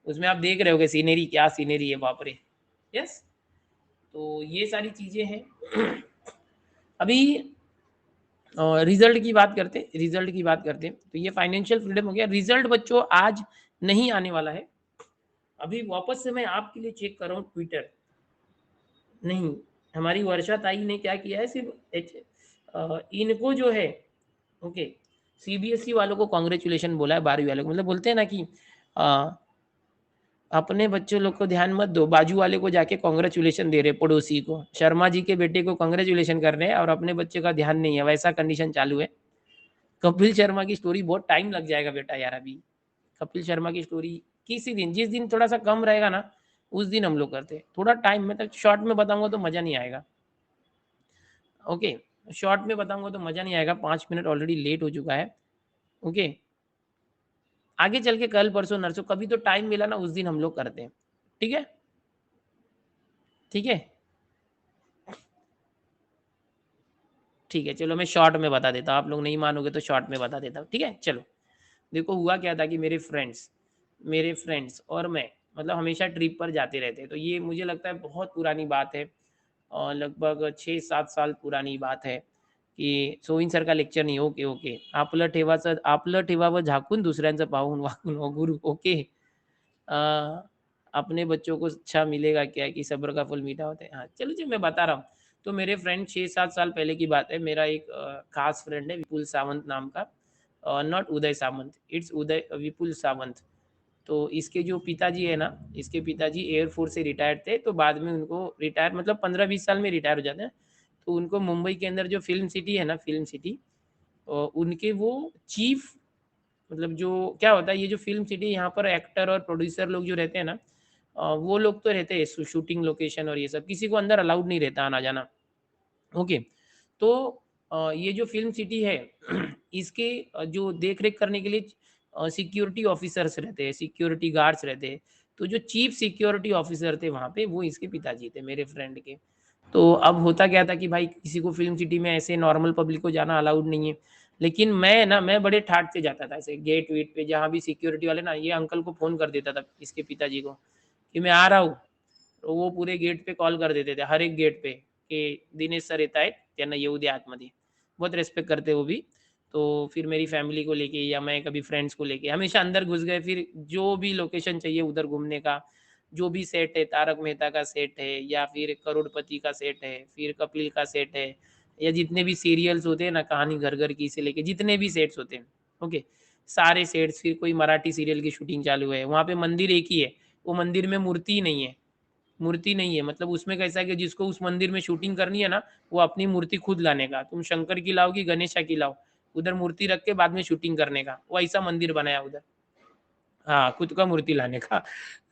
उसमें आप देख रहे होगे सीनरी, क्या सीनरी है, बाप रे! यस, तो ये सारी चीज़ें हैं। अभी रिज़ल्ट की बात करते हैं, रिज़ल्ट की बात करते हैं। तो ये फाइनेंशियल फ्रीडम हो गया। रिज़ल्ट बच्चों आज नहीं आने वाला है। अभी वापस से मैं आपके लिए चेक कर रहा हूँ ट्विटर। नहीं, हमारी वर्षा ताई ने क्या किया है, सिर्फ़ इनको जो है, ओके, सीबीएसई वालों को कांग्रेचुलेशन बोला है, 12वीं वालों को। मतलब बोलते हैं ना कि अ, अपने बच्चों लोग को ध्यान मत दो, बाजू वाले को जाके कांग्रेचुलेशन दे रहे, पड़ोसी को। शर्मा जी के बेटे को कांग्रेचुलेशन कर रहे हैं और अपने बच्चे का ध्यान नहीं है, वैसा कंडीशन चालू है। कपिल शर्मा की स्टोरी बहुत टाइम लग जाएगा बेटा यार अभी। कपिल शर्मा की स्टोरी किसी दिन, जिस दिन थोड़ा-सा कम रहेगा ना, उस दिन हम लोग करते हैं। थोड़ा टाइम में, तक शॉर्ट में बताऊँगा तो मज़ा नहीं आएगा। ओके, शॉर्ट में बताऊँगा तो मज़ा नहीं आएगा, 5 मिनट ऑलरेडी लेट हो चुका है। ओके, आगे चल के कल, परसों, नरसों कभी तो टाइम मिला ना, उस दिन हम लोग करते हैं। ठीक है? ठीक है? ठीक है, चलो मैं शॉर्ट में बता देता हूँ, आप लोग नहीं मानोगे तो शॉर्ट में बता देता हूँ। ठीक है? चलो। देखो हुआ क्या था कि मेरे फ्रेंड्स और मैं, मतलब हमेशा ट्रिप पर जाते रहते हैं। तो ये मुझे लगता है बहुत पुरानी बात है, लगभग 6-7 साल पुरानी बात है, की सोईन सर का लेक्चर नाही. Okay, okay. आपलं ठेवावं झाकून दुसऱ्यांचं पाहून वाकून हो गुरु. ओके. अपने बच्चों को अच्छा मिलेगा क्या, कि सब्र का फल मीठा होता है. हाँ, चलो जी मैं बता रहा हूँ. तो मेरे फ्रेंड 6-7 साल पहले की बात है, मेरा एक खास फ्रेंड है विपुल सावंत नाम का, नॉट उदय सामंत, इट्स उदय विपुल सावंत. तो इसके जो पिताजी है ना, इसके पिताजी एयर फोर्स से रिटायर्ड थे, तो बाद में उनको रिटायर, मतलब 15-20 साल में रिटायर हो जाते हैं। तो उनको मुंबई के अंदर जो फ़िल्म सिटी है ना, फ़िल्म सिटी, उनके वो चीफ़, मतलब जो क्या होता है, ये जो फ़िल्म सिटी, यहाँ पर एक्टर और प्रोड्यूसर लोग जो रहते हैं ना, वो लोग तो रहते हैं शूटिंग लोकेशन और ये सब, किसी को अंदर अलाउड नहीं रहता आना-जाना। ओके। तो ये जो फ़िल्म सिटी है, इसके जो देख-रेख करने के लिए सिक्योरिटी ऑफ़िसर्स रहते हैं, सिक्योरिटी गार्ड्स रहते हैं। तो जो चीफ़ सिक्योरिटी ऑफ़िसर थे वहाँ पे, वो इसके पिताजी थे, मेरे फ्रेंड के। तो अब होता क्या था कि भाई किसी को फ़िल्म सिटी में ऐसे नॉर्मल पब्लिक को जाना अलाउड नहीं है। लेकिन मैं बड़े ठाट से जाता था, ऐसे गेट-वेट पे जहाँ भी सिक्योरिटी वाले ना, ये अंकल को फ़ोन कर देता था, इसके पिताजी को, कि मैं आ रहा हूँ। तो वो पूरे गेट पे कॉल कर देते थे, हर एक गेट पे, कि दिनेश सर येतायत, त्यांना येऊ दे आतमध्ये. बहुत रिस्पेक्ट करते वो भी। तो फिर मेरी फैमिली को लेके या मैं कभी फ्रेंड्स को लेके हमेशा अंदर घुस गए, फिर जो भी लोकेशन चाहिए उधर घूमने का, जो भी सेट है, तारक मेहता का सेट है या फिर करोड़पति का सेट है, फिर कपिल का सेट है या जितने भी सीरियल्स होते हैं ना, कहानी घर-घर की से लेके जितने भी सेट्स होते हैं, ओके? सारे सेट्स, फिर कोई मराठी सीरियल की शूटिंग चालू है, वहाँ पे मंदिर एक ही है, वो मंदिर में मूर्ति ही नहीं है। मूर्ति नहीं है, मतलब उसमें कैसा है कि जिसको उस मंदिर में शूटिंग करनी है ना, वो अपनी मूर्ति खुद लाने का। तुम शंकर की लाओ कि गणेशा की लाओ, उधर मूर्ति रख के बाद में शूटिंग करने का, वो ऐसा मंदिर बनाया उधर। हाँ, खुद का मूर्ति लाने का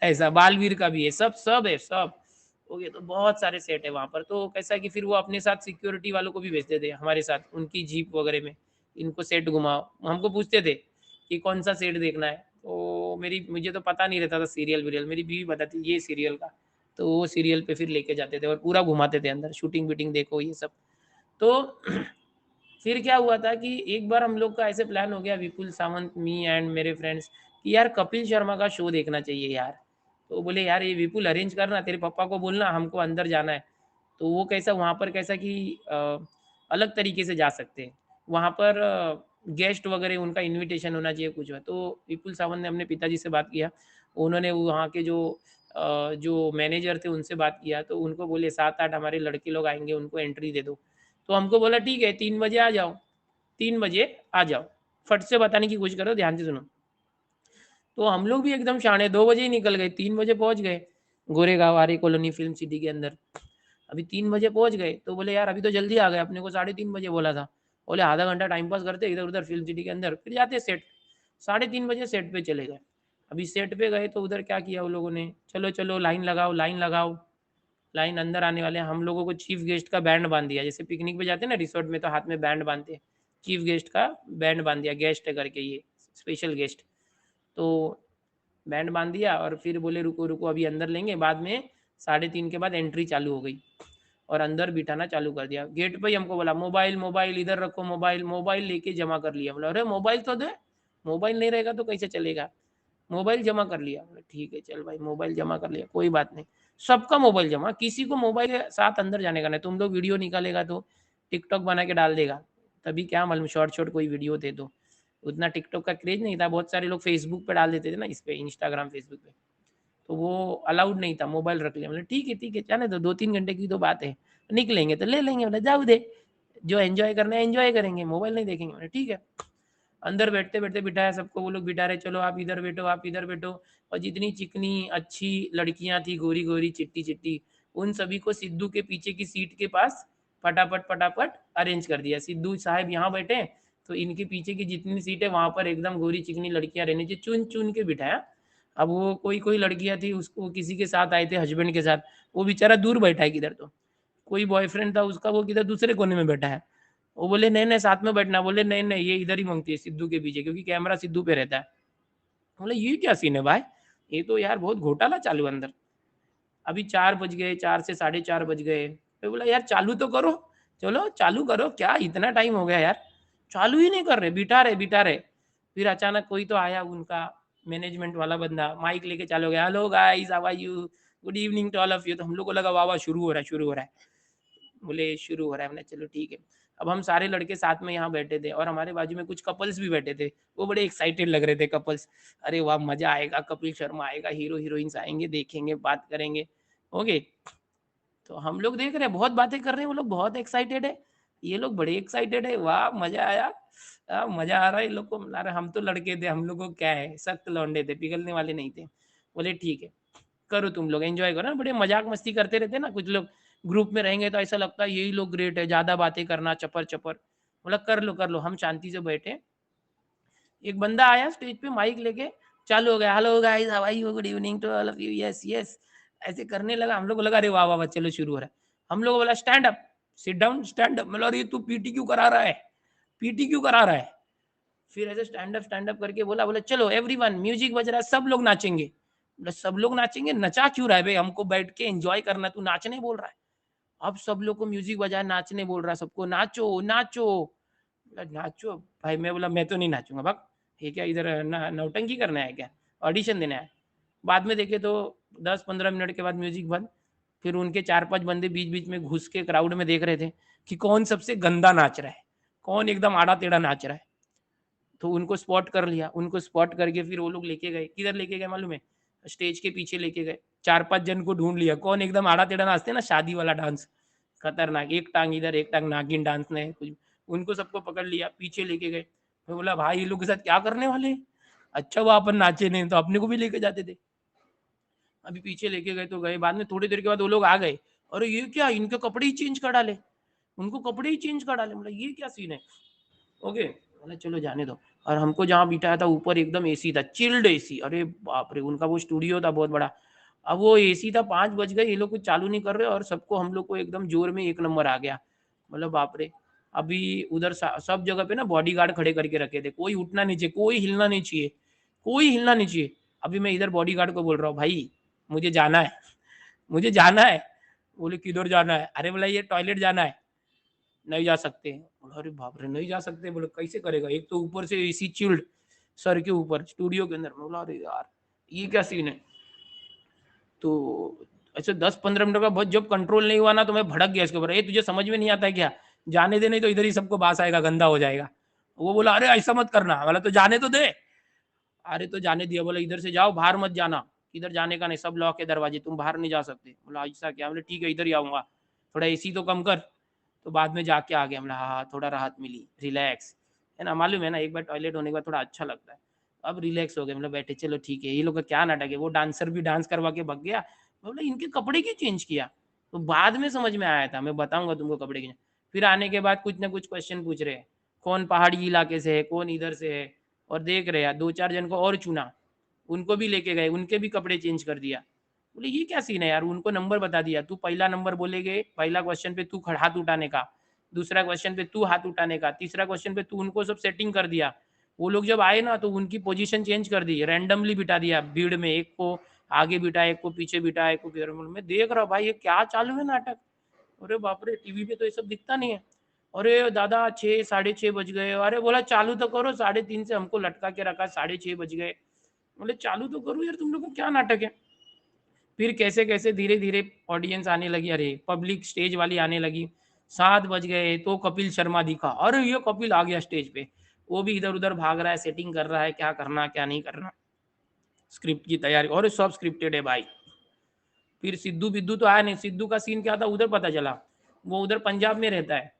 ऐसा। बालवीर का भी है, सब सब है, सब। ओके, तो बहुत सारे सेट है वहाँ पर। तो कैसा है कि फिर वो अपने साथ सिक्योरिटी वालों को भी भेजते थे हमारे साथ, उनकी जीप वगैरह में, इनको सेट घुमाओ। हमको पूछते थे कि कौन-सा सेट देखना है, तो मेरी मुझे तो पता नहीं रहता था सीरियल-विरियल, मेरी बीवी बताती ये सीरियल का, तो वो सीरियल पे फिर लेके जाते थे और पूरा घुमाते थे अंदर, शूटिंग-वूटिंग देखो ये सब। तो फिर क्या हुआ था कि एक बार हम लोग का ऐसे प्लान हो गया, विपुल सावंत, मी एंड मेरे फ्रेंड्स, कि यार कपिल शर्मा का शो देखना चाहिए यार। तो बोले यार ये विपुल अरेंज करना, तेरे पापा को बोलना हमको अंदर जाना है। तो वो कैसा वहाँ पर कैसा कि अलग तरीके से जा सकते हैं। वहाँ पर गेस्ट वगैरह उनका इन्विटेशन होना चाहिए कुछ है। तो विपुल सावंत ने अपने पिताजी से बात किया। उन्होंने वहाँ के जो मैनेजर थे उनसे बात किया, तो उनको बोले 7-8 हमारे लड़के लोग आएँगे, उनको एंट्री दे दो। तो हमको बोला ठीक है 3 बजे आ जाओ, 3 बजे आ जाओ। फट से बताने की कोशिश करो, ध्यान से सुनो। तो हम लोग भी एकदम शाणे 2 बजे ही निकल गए, 3 बजे पहुँच गए, गोरेगाँव आर्य कॉलोनी फिल्म सिटी के अंदर। अभी 3 बजे पहुँच गए, तो बोले यार अभी तो जल्दी आ गए, अपने को साढ़े 3 बजे बोला था। बोले आधा घंटा टाइम पास करते इधर-उधर फिल्म सिटी के अंदर, फिर जाते सेट। साढ़े 3 बजे सेट पे चले गए। अभी सेट पे गए तो उधर क्या किया उन लोगों ने, चलो, चलो लाइन लगाओ, लाइन लगाओ। लाइन अंदर आने वाले हैं, हम लोगों को चीफ गेस्ट का बैंड बाँध दिया। जैसे पिकनिक पे जाते हैं ना रिसॉर्ट में तो हाथ में बैंड बाँधते हैं। चीफ गेस्ट का बैंड बाँध दिया, गेस्ट है करके ये, स्पेशल गेस्ट। तो बैंड बाँध दिया और फिर बोले रुको, रुको अभी अंदर लेंगे, बाद में 3:30 के बाद एंट्री चालू हो गई और अंदर बिठाना चालू कर दिया। गेट पे ही हमको बोला मोबाइल, मोबाइल इधर रखो मोबाइल, मोबाइल लेके जमा कर लिया। बोला अरे मोबाइल तो दे, मोबाइल नहीं रहेगा तो कैसे चलेगा? मोबाइल जमा कर लिया। बोला ठीक है चल भाई मोबाइल जमा कर लिया, कोई बात नहीं। सबका मोबाइल जमा, किसी को मोबाइल के साथ अंदर जाने का नहीं। तुम लोग वीडियो निकालेगा तो टिकटॉक बना के डाल देगा। तभी क्या मालूम शॉर्ट-शॉर्ट कोई वीडियो थे तो। उतना टिकटॉक का क्रेज़ नहीं था, बहुत सारे लोग फेसबुक पे डाल देते थे ना इस पे इंस्टाग्राम, फेसबुक पे। तो वो अलाउड नहीं था, मोबाइल रख लिया। मैंने ठीक है, जाने दो 2-3 घंटे की तो बात है। निकलेंगे तो ले लेंगे। मैंने जाओ दे, जो एन्जॉय करना है एन्जॉय करेंगे, मोबाइल नहीं देखेंगे। मैंने ठीक है। अंदर बैठते-बैठते बिठाया सबको, वो लोग बिठा रहे, चलो आप इधर बैठो, आप इधर बैठो और जितनी चिकनी अच्छी लड़कियाँ थी, गोरी-गोरी, चिट्टी-चिट्टी, उन सभी को सिद्धू के पीछे की सीट के पास फटाफट अरेंज कर दिया। सिद्धू साहब यहाँ बैठे, तो इनके पीछे की जितनी सीट है वहाँ पर एकदम गोरी चिकनी लड़कियाँ रहनी चाहिए, चुन-चुन के बिठाया। अब वो कोई-कोई लड़कियाँ थी उसको किसी के साथ आए थे हस्बैंड के साथ, वो बेचारा दूर बैठा है किधर तो। कोई बॉयफ्रेंड था उसका वो किधर दूसरे कोने में बैठा है। वो बोले नहीं-नहीं साथ में बैठना, बोले नहीं-नहीं ये इधर ही माँगती है सिद्धू के पीछे क्योंकि कैमरा सिद्धू पे रहता है। बोला ये क्या सीन है भाई? ये तो यार बहुत घोटाला चालू है अंदर। अभी 4 बज गए, 4 से साढ़े 4 बज गए। मैं बोला यार चालू तो करो, चलो चालू करो, क्या इतना टाइम हो गया यार? चालू ही नहीं कर रहे, बिठा रहे। फिर अचानक कोई तो आया उनका मैनेजमेंट वाला बंदा, माइक लेके चालू हो गया, hello guys how are you? Good evening to all of you. तो हम लोग को लगा वाह, वाह शुरू हो रहा है, शुरू हो रहा है। बोले शुरू हो रहा है, हमने चलो ठीक है। अब हम सारे लड़के साथ में यहाँ बैठे थे और हमारे बाजू में कुछ कपल्स भी बैठे थे। वो बड़े एक्साइटेड लग रहे थे कपल्स। अरे वाह! मज़ा आएगा, कपिल शर्मा आएगा, हीरो-हीरोइन्स आएँगे, देखेंगे, बात करेंगे। ओके, तो हम लोग देख रहे हैं, बहुत बातें कर रहे हैं, वो लोग बहुत एक्साइटेड है। ये लोग बड़े एक्साइटेड है, वाह! मज़ा आया। मज़ा आ रहा है इन लोग को। अरे हम तो लड़के थे, हम लोग को क्या है, सख्त लौंडे थे, पिघलने वाले नहीं थे। बोले ठीक है। करो तुम लोग एन्जॉय करो ना, बड़े मज़ाक मस्ती करते रहते हैं ना कुछ लोग, ग्रुप में रहेंगे तो ऐसा लगता है यही लोग ग्रेट है, ज़्यादा बातें करना चपर-चपर। बोला कर लो, हम शांति से बैठे। एक बंदा आया स्टेज पे माइक लेके, चालू हो गया, hello guys how are you? Good evening to all of you, yes, yes. ऐसे करने लगा, हम लोग को लगा अरे वाह, वाह, वाह! चलो शुरू हो रहा है। हम लोग को बोला stand up, sit down, stand up. मैं बोला अरे तू पीटी क्यों करा रहा है? पीटी क्यों करा रहा है? फिर ऐसे स्टैंड अप करके बोला, बोला चलो एवरीवन म्यूजिक बज रहा है, सब लोग नाचेंगे। बोला सब लोग नाचेंगे, नचा क्यों रहा है बे? हमको बैठ के एन्जॉय करना है, तू नाचने बोल रहा है। अब सब लोग को म्यूजिक बजाया, नाचने बोल रहा है सबको, नाचो, नाचो। बोला नाचो? भाई मैं बोला मैं तो नहीं नाचूँगा भग। ये क्या इधर नौटंकी करना है क्या? ऑडिशन देना है? बाद में देखे तो 10-15 मिनट के बाद म्यूजिक बंद। फिर उनके 4-5 बंदे बीच-बीच में घुस के क्राउड में देख रहे थे कि कौन सबसे गंदा नाच रहा है, कौन एकदम आड़ा-टेढ़ा नाच रहा है। तो उनको स्पॉट कर लिया, उनको स्पॉट करके फिर वो लोग लेके गए, किधर लेके गए मालूम है? स्टेज के पीछे लेके गए, 4-5 जन को ढूँढ लिया, कौन एकदम आड़ा-टेढ़ा नाचते हैं ना शादी वाला डांस, खतरनाक, एक टाँग इधर, एक टाँग नागिन डांस में कुछ, उनको सबको पकड़ लिया, पीछे लेके गए। मैं बोला भाई ये लोग के साथ क्या करने वाले हैं? अच्छा हुआ अपन नाचे नहीं तो अपने को भी लेके जाते थे। अभी पीछे लेके गए तो गए, बाद में थोड़ी देर के बाद वो लोग आ गए, अरे ये क्या इनके कपड़े ही चेंज कर डाले, उनको कपड़े ही चेंज कर डाले, मतलब ये क्या सीन है? ओके, बोला चलो जाने दो। और हमको जहाँ बिठाया था ऊपर एकदम एसी था, चिल्ड एसी, अरे बाप रे! उनका वो स्टूडियो था बहुत बड़ा। अब वो एसी था, 5 बज गए, ये लोग कुछ चालू नहीं कर रहे और सबको हम लोग को एकदम जोर में 1 नंबर आ गया। मतलब बाप रे! अभी उधर सब जगह पे ना बॉडीगार्ड खड़े करके रखे थे, कोई उठना नहीं चाहिए, कोई हिलना नहीं चाहिए, कोई हिलना नहीं चाहिए। अभी मैं इधर बॉडीगार्ड को बोल रहा हूँ, भाई मुझे जाना है, मुझे जाना है। बोले किधर जाना है? अरे बोला ये टॉयलेट जाना है। नहीं जा सकते। बोला अरे बाप रे! नहीं जा सकते, बोले कैसे करेगा? एक तो ऊपर से एसी चिल्ड सर के ऊपर स्टूडियो के अंदर। मैं बोला अरे यार! ये क्या सीन है? तो ऐसे 10-15 मिनट का बहुत जब कंट्रोल नहीं हुआ ना तो मैं भड़क गया इसके ऊपर, "ए तुझे समझ में नहीं आता है क्या? जाने दे नहीं तो इधर ही सबको बास आएगा, गंदा हो जाएगा।" वो बोला, "अरे ऐसा मत करना।" बोला, "तो जाने तो दे।" अरे तो जाने दिया, बोला, "इधर से जाओ, बाहर मत जाना। इधर जाने का नहीं, सब लॉक है दरवाजे, तुम बाहर नहीं जा सकते।" बोला, "ऐसा क्या?" बोले, "ठीक है, इधर ही आऊँगा। थोड़ा एसी तो कम कर।" तो बाद में जाके आ गया। बोला, "हाँ, हाँ, थोड़ा राहत मिली, रिलैक्स।" है ना? मालूम है ना एक बार टॉयलेट होने के बाद थोड़ा अच्छा लगता है। अब रिलैक्स हो गए, मतलब बैठे, चलो ठीक है, ये लोग का क्या नाटक है, वो डांसर भी डांस करवा के भग गया। मैं बोला इनके कपड़े क्यों चेंज किया? तो बाद में समझ में आया था, मैं बताऊँगा तुमको कपड़े क्यों। फिर आने के बाद कुछ ना कुछ क्वेश्चन पूछ रहे हैं, कौन पहाड़ी इलाके से है, कौन इधर से है, और देख रहे हैं 2-4 जन को और चुना, उनको भी लेके गए, उनके भी कपड़े चेंज कर दिया। बोले ये क्या सीन है यार, उनको नंबर बता दिया, तू पहला नंबर बोलेगे, पहला क्वेश्चन पे तू हाथ उठाने का, दूसरा क्वेश्चन पे तू हाथ उठाने का, तीसरा क्वेश्चन पे तू, उनको सब सेटिंग कर दिया। वो लोग जब आए ना तो उनकी पोजीशन चेंज कर दी, रैंडमली बिठा दिया भीड़ में, एक को आगे बिठा, एक को पीछे बिठा, एक को किधर। मैं देख रहा हूँ भाई ये क्या चालू है नाटक। अरे बाप रे! टीवी पे तो ये सब दिखता नहीं है। अरे दादा 6 साढ़े 6 बज गए। अरे बोला चालू तो करो, 3:30 से हमको लटका के रखा, 6:30 बज गए। बोले चालू तो करो यार, तुम लोग का क्या नाटक है? फिर कैसे-कैसे धीरे-धीरे ऑडियंस आने लगी, अरे पब्लिक स्टेज वाली आने लगी। 7 बज गए तो कपिल शर्मा दिखा। अरे ये कपिल आ गया स्टेज पे। वो भी इधर-उधर भाग रहा है, सेटिंग कर रहा है, क्या करना, क्या नहीं करना। स्क्रिप्ट की तैयारी, और सब स्क्रिप्टेड है भाई। फिर सिद्धू-विद्धू तो आया नहीं, सिद्धू का सीन क्या था उधर पता चला। वो उधर पंजाब में रहता है।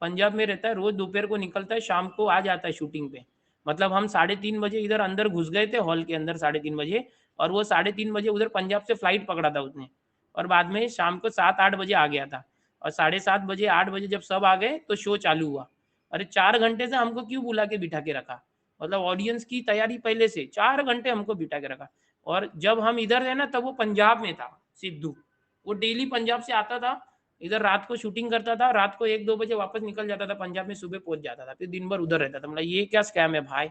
पंजाब में रहता है, रोज़ दोपहर को निकलता है, शाम को आ जाता है शूटिंग पे। मतलब हम 3:30 बजे इधर अंदर घुस गए थे हॉल के अंदर 3:30 बजे, और वो 3:30 बजे उधर पंजाब से फ्लाइट पकड़ा था उसने, और बाद में शाम को 7-8 बजे आ गया था। और 7:30 बजे 8 बजे जब सब आ गए तो शो चालू हुआ। अरे 4 घंटे से हमको क्यों बुला के बिठा के रखा? मतलब ऑडियंस की तैयारी पहले से 4 घंटे हमको बिठा के रखा। और जब हम इधर थे ना तब वो पंजाब में था सिद्धू। वो डेली पंजाब से आता था, इधर रात को शूटिंग करता था, रात को 1-2 बजे वापस निकल जाता था पंजाब में, सुबह पहुँच जाता था, फिर दिन भर उधर रहता था। मतलब ये क्या स्कैम है भाई?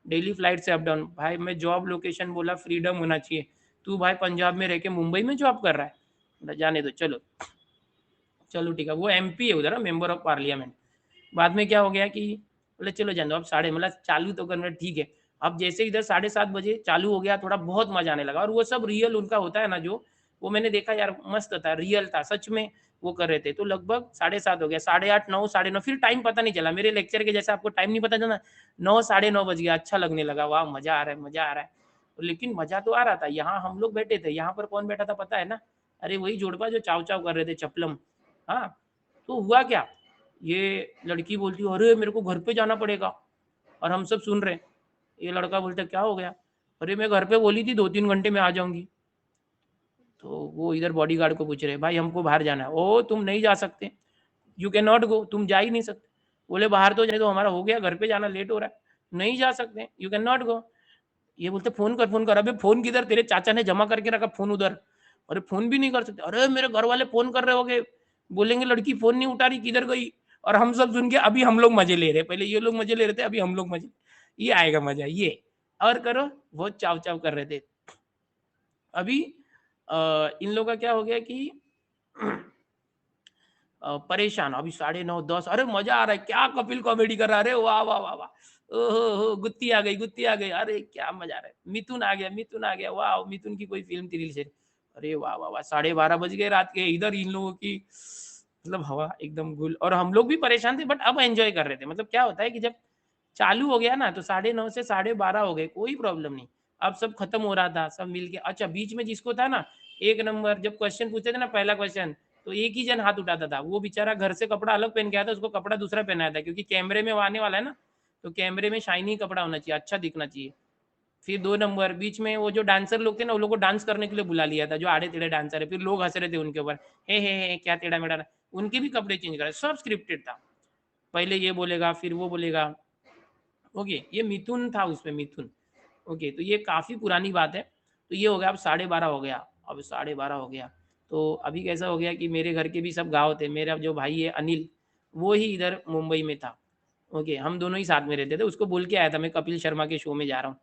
डेली फ्लाइट से अप डाउन। भाई मैं जॉब लोकेशन बोला फ्रीडम होना चाहिए। तू भाई पंजाब में रह के मुंबई में जॉब कर रहा है? बोला जाने दो चलो। चलो ठीक है, वो एमपी है उधर, मेंबर ऑफ पार्लियामेंट। बाद में क्या हो गया कि बोले चलो जाने दो, अब साढ़े मतलब चालू तो करना ठीक है। अब जैसे इधर 7:30 बजे चालू हो गया, थोड़ा बहुत मजा आने लगा, और वो सब रियल उनका होता है ना जो, वो मैंने देखा यार मस्त था, रियल था, सच में वो कर रहे थे। तो लगभग 7:30 हो गया, 8:30 9 9:30, फिर टाइम पता नहीं चला, मेरे लेक्चर के जैसे आपको टाइम नहीं पता चला, 9 9:30 बज गया, अच्छा लगने लगा, वाह मजा आ रहा है, मजा आ रहा है। लेकिन मजा तो आ रहा था, यहाँ हम लोग बैठे थे, यहाँ पर कौन बैठा था पता है ना? अरे वही जोड़पा जो चाव चाव कर रहे थे, चपलम। हाँ, तो हुआ क्या, ये लड़की बोलती है अरे मेरे को घर पे जाना पड़ेगा, और हम सब सुन रहे हैं। ये लड़का बोलता है क्या हो गया? अरे मैं घर पे बोली थी 2-3 घंटे में आ जाऊंगी। तो वो इधर बॉडीगार्ड को पूछ रहे भाई हमको बाहर जाना है। ओ तुम नहीं जा सकते, यू कैन नॉट गो, तुम जा ही नहीं सकते। बोले बाहर तो जाने दो, हमारा हो गया, घर पे जाना लेट हो रहा है, नहीं जा सकते, यू कैन नॉट गो। ये बोलते फोन कर, फोन कर। अबे फोन किधर, तेरे चाचा ने जमा करके रखा फोन उधर। अरे फोन भी नहीं कर सकते, अरे मेरे घर वाले फोन कर रहे होगे, बोलेंगे लड़की फोन नहीं उठा रही, किधर गई। और हम सब सुन के अभी हम लोग मजे ले रहे, पहले ये लोग मजे ले रहे थे, अभी हम लोग मजे, ये आएगा मजा ये। और करो, बहुत चाव चाव कर रहे थे। अभी इन लोगों का क्या हो गया कि परेशान, अभी 9:30 10, अरे मजा आ रहा है, क्या कपिल कॉमेडी कर रहा है, अरे वाह वाह वाह वाह, ओहो हो, गुत्ती आ गई, गुत्ती आ गई, अरे क्या मजा आ रहा है, मिथुन आ गया, मिथुन आ गया, वाह, मिथुन की कोई फिल्म थी रिलीज। अरे वाह वाह वाह, 12:30 बज गए रात के, इधर इन लोगों की मतलब हवा एकदम गुल, और हम लोग भी परेशान थे बट अब एंजॉय कर रहे थे। मतलब क्या होता है कि जब चालू हो गया ना तो 9:30 से 12:30 हो गए, कोई प्रॉब्लम नहीं। अब सब खत्म हो रहा था, सब मिल के, अच्छा बीच में जिसको था ना 1 नंबर, जब क्वेश्चन पूछते थे ना पहला क्वेश्चन, तो एक ही जन हाथ उठाता था। वो बेचारा घर से कपड़ा अलग पहन के आया था, उसको कपड़ा दूसरा पहनाया था क्योंकि कैमरे में वो आने वाला है ना, तो कैमरे में शाइनी कपड़ा होना चाहिए, अच्छा दिखना चाहिए। फिर 2 नंबर, बीच में वो जो डांसर लोग थे ना, उन लोगों को डांस करने के लिए बुला लिया था, जो आड़े-टेढ़े डांसर है। फिर लोग हँस रहे थे उनके ऊपर, हे, क्या टेढ़ा-मेढ़ा ना, उनके भी कपड़े चेंज कराए, सब स्क्रिप्टेड था। पहले ये बोलेगा, फिर वो बोलेगा। ओके, ये मिथुन था उसमें, मिथुन। ओके, तो ये काफ़ी पुरानी बात है। तो ये हो गया, अब 12:30 हो गया, अब 12:30 हो गया। तो अभी कैसा हो गया कि मेरे घर के भी सब गाँव थे। मेरा जो भाई है अनिल, वो ही इधर मुंबई में था। ओके, हम दोनों ही साथ में रहते थे। उसको बोल के आया था मैं कपिल शर्मा के शो में जा रहा हूँ।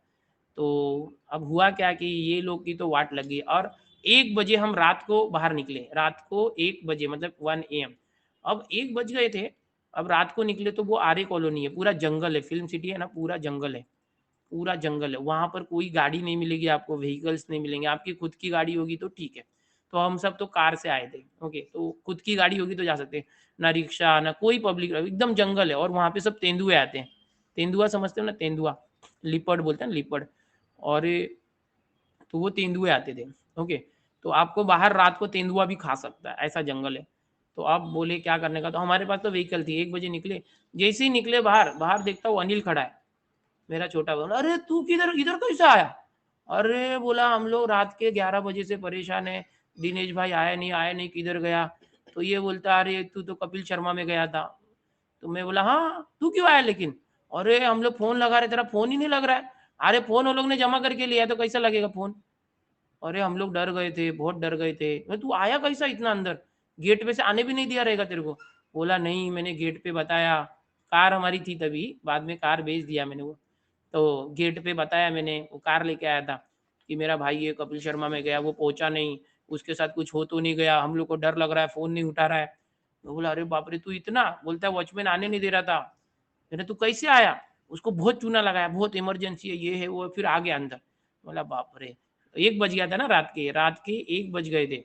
तो अब हुआ क्या कि ये लोग की तो वाट लग गई, और 1 बजे हम रात को बाहर निकले, रात को 1 बजे मतलब 1 एएम। अब 1 बज गए थे, अब रात को निकले तो वो आरे कॉलोनी है, पूरा जंगल है, फ़िल्म सिटी है ना, पूरा जंगल है, पूरा जंगल है। वहाँ पर कोई गाड़ी नहीं मिलेगी आपको, व्हीकल्स नहीं मिलेंगे, आपकी खुद की गाड़ी होगी तो ठीक है। तो हम सब तो कार से आए थे, ओके, तो खुद की गाड़ी होगी तो जा सकते हैं, ना रिक्शा, ना कोई पब्लिक, एकदम जंगल है, और वहाँ पे सब तेंदुए आते हैं। तेंदुआ समझते हो ना, तेंदुआ, लिपर्ड बोलते हैं ना, लिपर्ड। और तो वो तेंदुए आते थे, ओके। तो आपको बाहर रात को तेंदुआ भी खा सकता है, ऐसा जंगल है। तो अब बोले क्या करने का, तो हमारे पास तो व्हीकल थी, 1 बजे निकले। जैसे ही निकले बाहर, बाहर देखता हूँ अनिल खड़ा है, मेरा छोटा भाई। बोला, अरे तू किधर, इधर कैसे आया? अरे बोला, हम लोग रात के 11 बजे से परेशान है, दिनेश भाई आया नहीं, किधर गया? तो ये बोलता, अरे तू तो कपिल शर्मा में गया था। तो मैं बोला, हाँ तू क्यों आया लेकिन? अरे हम लोग फोन लगा रहे, तेरा फोन ही नहीं लग रहा है। अरे फोन वो लोग ने जमा करके लिया है, तो कैसा लगेगा फोन? अरे हम लोग डर गए थे, बहुत डर गए थे। मैं, तू आया कैसा इतना अंदर? गेट पे से आने भी नहीं दिया रहेगा तेरे को? बोला, नहीं मैंने गेट पे बताया, कार हमारी थी तभी, बाद में कार बेच दिया मैंने वो। तो गेट पे बताया मैंने, वो कार लेके आया था कि मेरा भाई ये कपिल शर्मा में गया, वो पहुंचा नहीं, उसके साथ कुछ हो तो नहीं गया, हम लोग को डर लग रहा है, फ़ोन नहीं उठा रहा है। मैं बोला, अरे बाप रे! तू इतना? बोलता है वॉचमैन आने नहीं दे रहा था। मैंने, तू कैसे आया? उसको बहुत चूना लगाया, बहुत इमरजेंसी है, ये है, वो है, फिर आ गया अंदर। बोला बाप रे! 1 बज गया था ना रात के 1 बज गए थे।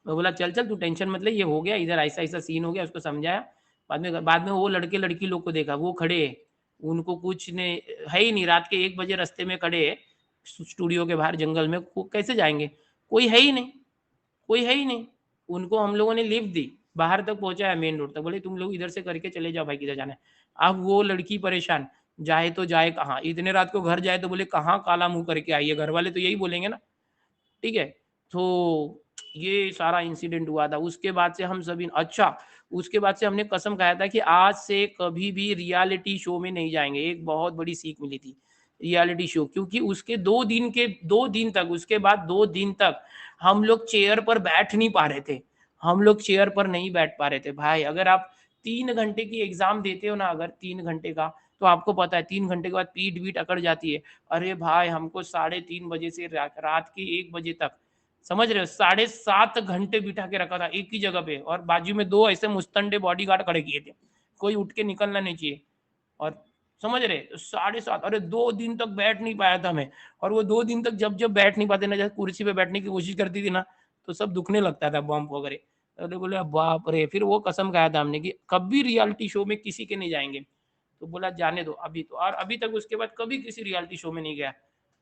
मैं बोला, चल चल तू टेंशन मत ले, ये हो गया, इधर ऐसा-ऐसा सीन हो गया, उसको समझाया। बाद में वो लड़के-लड़की लोग को देखा, वो खड़े हैं, उनको कुछ ने है ही नहीं, रात के 1 बजे रास्ते में खड़े हैं, स्टूडियो के बाहर जंगल में, को कैसे जाएँगे? कोई है ही नहीं, कोई है ही नहीं। उनको हम लोगों ने लिफ्ट दी, बाहर तक पहुँचाया मेन रोड तक, बोले तुम लोग इधर से करके चले जाओ भाई, किधर जाना है। अब वो लड़की परेशान, जाए तो जाए कहाँ? इतने रात को घर जाए तो बोले कहाँ काला मुँह करके आई है, घरवाले तो यही बोलेंगे ना, ठीक है? तो ये सारा इंसिडेंट हुआ था। उसके बाद से हम सभी, अच्छा, उसके बाद से हमने कसम खाया था कि आज से कभी भी रियलिटी शो में नहीं जाएँगे। एक बहुत बड़ी सीख मिली थी, रियलिटी शो, क्योंकि उसके 2 दिन तक, उसके बाद 2 दिन तक हम लोग चेयर पर बैठ नहीं पा रहे थे। हम लोग चेयर पर नहीं बैठ पा रहे थे। भाई अगर आप 3 घंटे की एग्ज़ाम देते हो ना, अगर 3 घंटे का, तो आपको पता है 3 घंटे के बाद पीठ-वीठ अकड़ जाती है। अरे भाई हमको 3:30 बजे से रात के 1 बजे तक, समझ रहे हो, 7.5 घंटे बिठा के रखा था एक ही जगह पे, और बाजू में 2 ऐसे मुस्तंडे बॉडीगार्ड खड़े किए थे, कोई उठ के निकलना नहीं चाहिए। और समझ रहे, तो 7:30, अरे 2 दिन तक बैठ नहीं पाया था मैं। और वो 2 दिन तक जब बैठ नहीं पाते ना, जैसे कुर्सी पे बैठने की कोशिश करती थी ना, तो सब दुखने लगता था, बम्प वगैरह। अरे बोले बाप रे! फिर वो कसम खाया था हमने कि कभी रियलिटी शो में किसी के नहीं जाएँगे। तो बोला जाने दो अभी तो, और अभी तक उसके बाद कभी किसी रियलिटी शो में नहीं गया।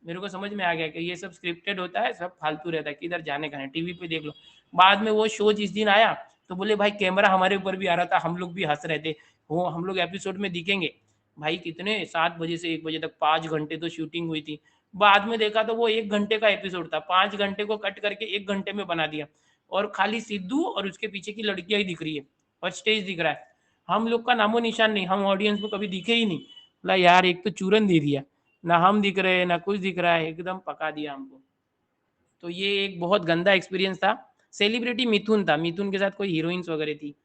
मेरे को समझ में आ गया कि ये सब स्क्रिप्टेड होता है, सब फालतू रहता है, किधर जाने का नहीं, टीवी पे देख लो। बाद में वो शो जिस दिन आया, तो बोले भाई कैमरा हमारे ऊपर भी आ रहा था, हम लोग भी हँस रहे थे, वो हम लोग एपिसोड में दिखेंगे। भाई कितने 7 बजे से 1 बजे तक 5 घंटे तो शूटिंग हुई थी। बाद में देखा तो वो 1 घंटे का एपिसोड था, 5 घंटे को कट करके 1 घंटे में बना दिया, और खाली सिद्धू और उसके पीछे की लड़कियाँ ही दिख रही है, और स्टेज दिख रहा है। हम लोग का नामो-निशान नहीं, हम ऑडियंस में कभी दिखे ही नहीं। बोला यार एक तो चूरन दे दिया, ना हम दिख रहे हैं, ना कुछ दिख रहा है, एकदम पका दिया हमको। तो ये एक बहुत गंदा एक्सपीरियंस था। सेलिब्रिटी मिथुन था, मिथुन के साथ कोई हीरोइन्स वगैरह थी।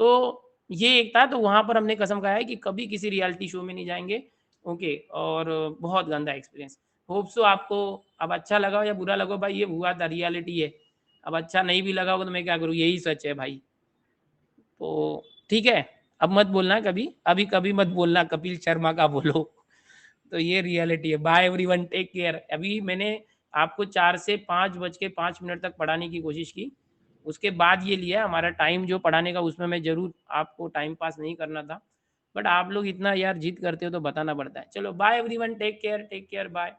तो ये एक था, तो वहाँ पर हमने कसम खाया है कि कभी किसी रियलिटी शो में नहीं जाएँगे, ओके। और बहुत गंदा एक्सपीरियंस। होप सो आपको अब अच्छा लगा हो या बुरा लगा हो, भाई ये हुआ था, रियलिटी है। अब अच्छा नहीं भी लगा होगा तो मैं क्या करूँ, यही सच है भाई। तो ठीक है, अब मत बोलना कभी, अभी कभी मत बोलना कपिल शर्मा का बोलो। तो ये रियलिटी है। Bye everyone, take care. अभी मैंने आपको 4 से 5:05 तक पढ़ाने की कोशिश की। उसके बाद ये लिया हमारा टाइम जो पढ़ाने का, उसमें मैं ज़रूर आपको टाइम पास नहीं करना था। बट आप लोग इतना यार जिद करते हो तो बताना पड़ता है। चलो bye everyone, take care, bye.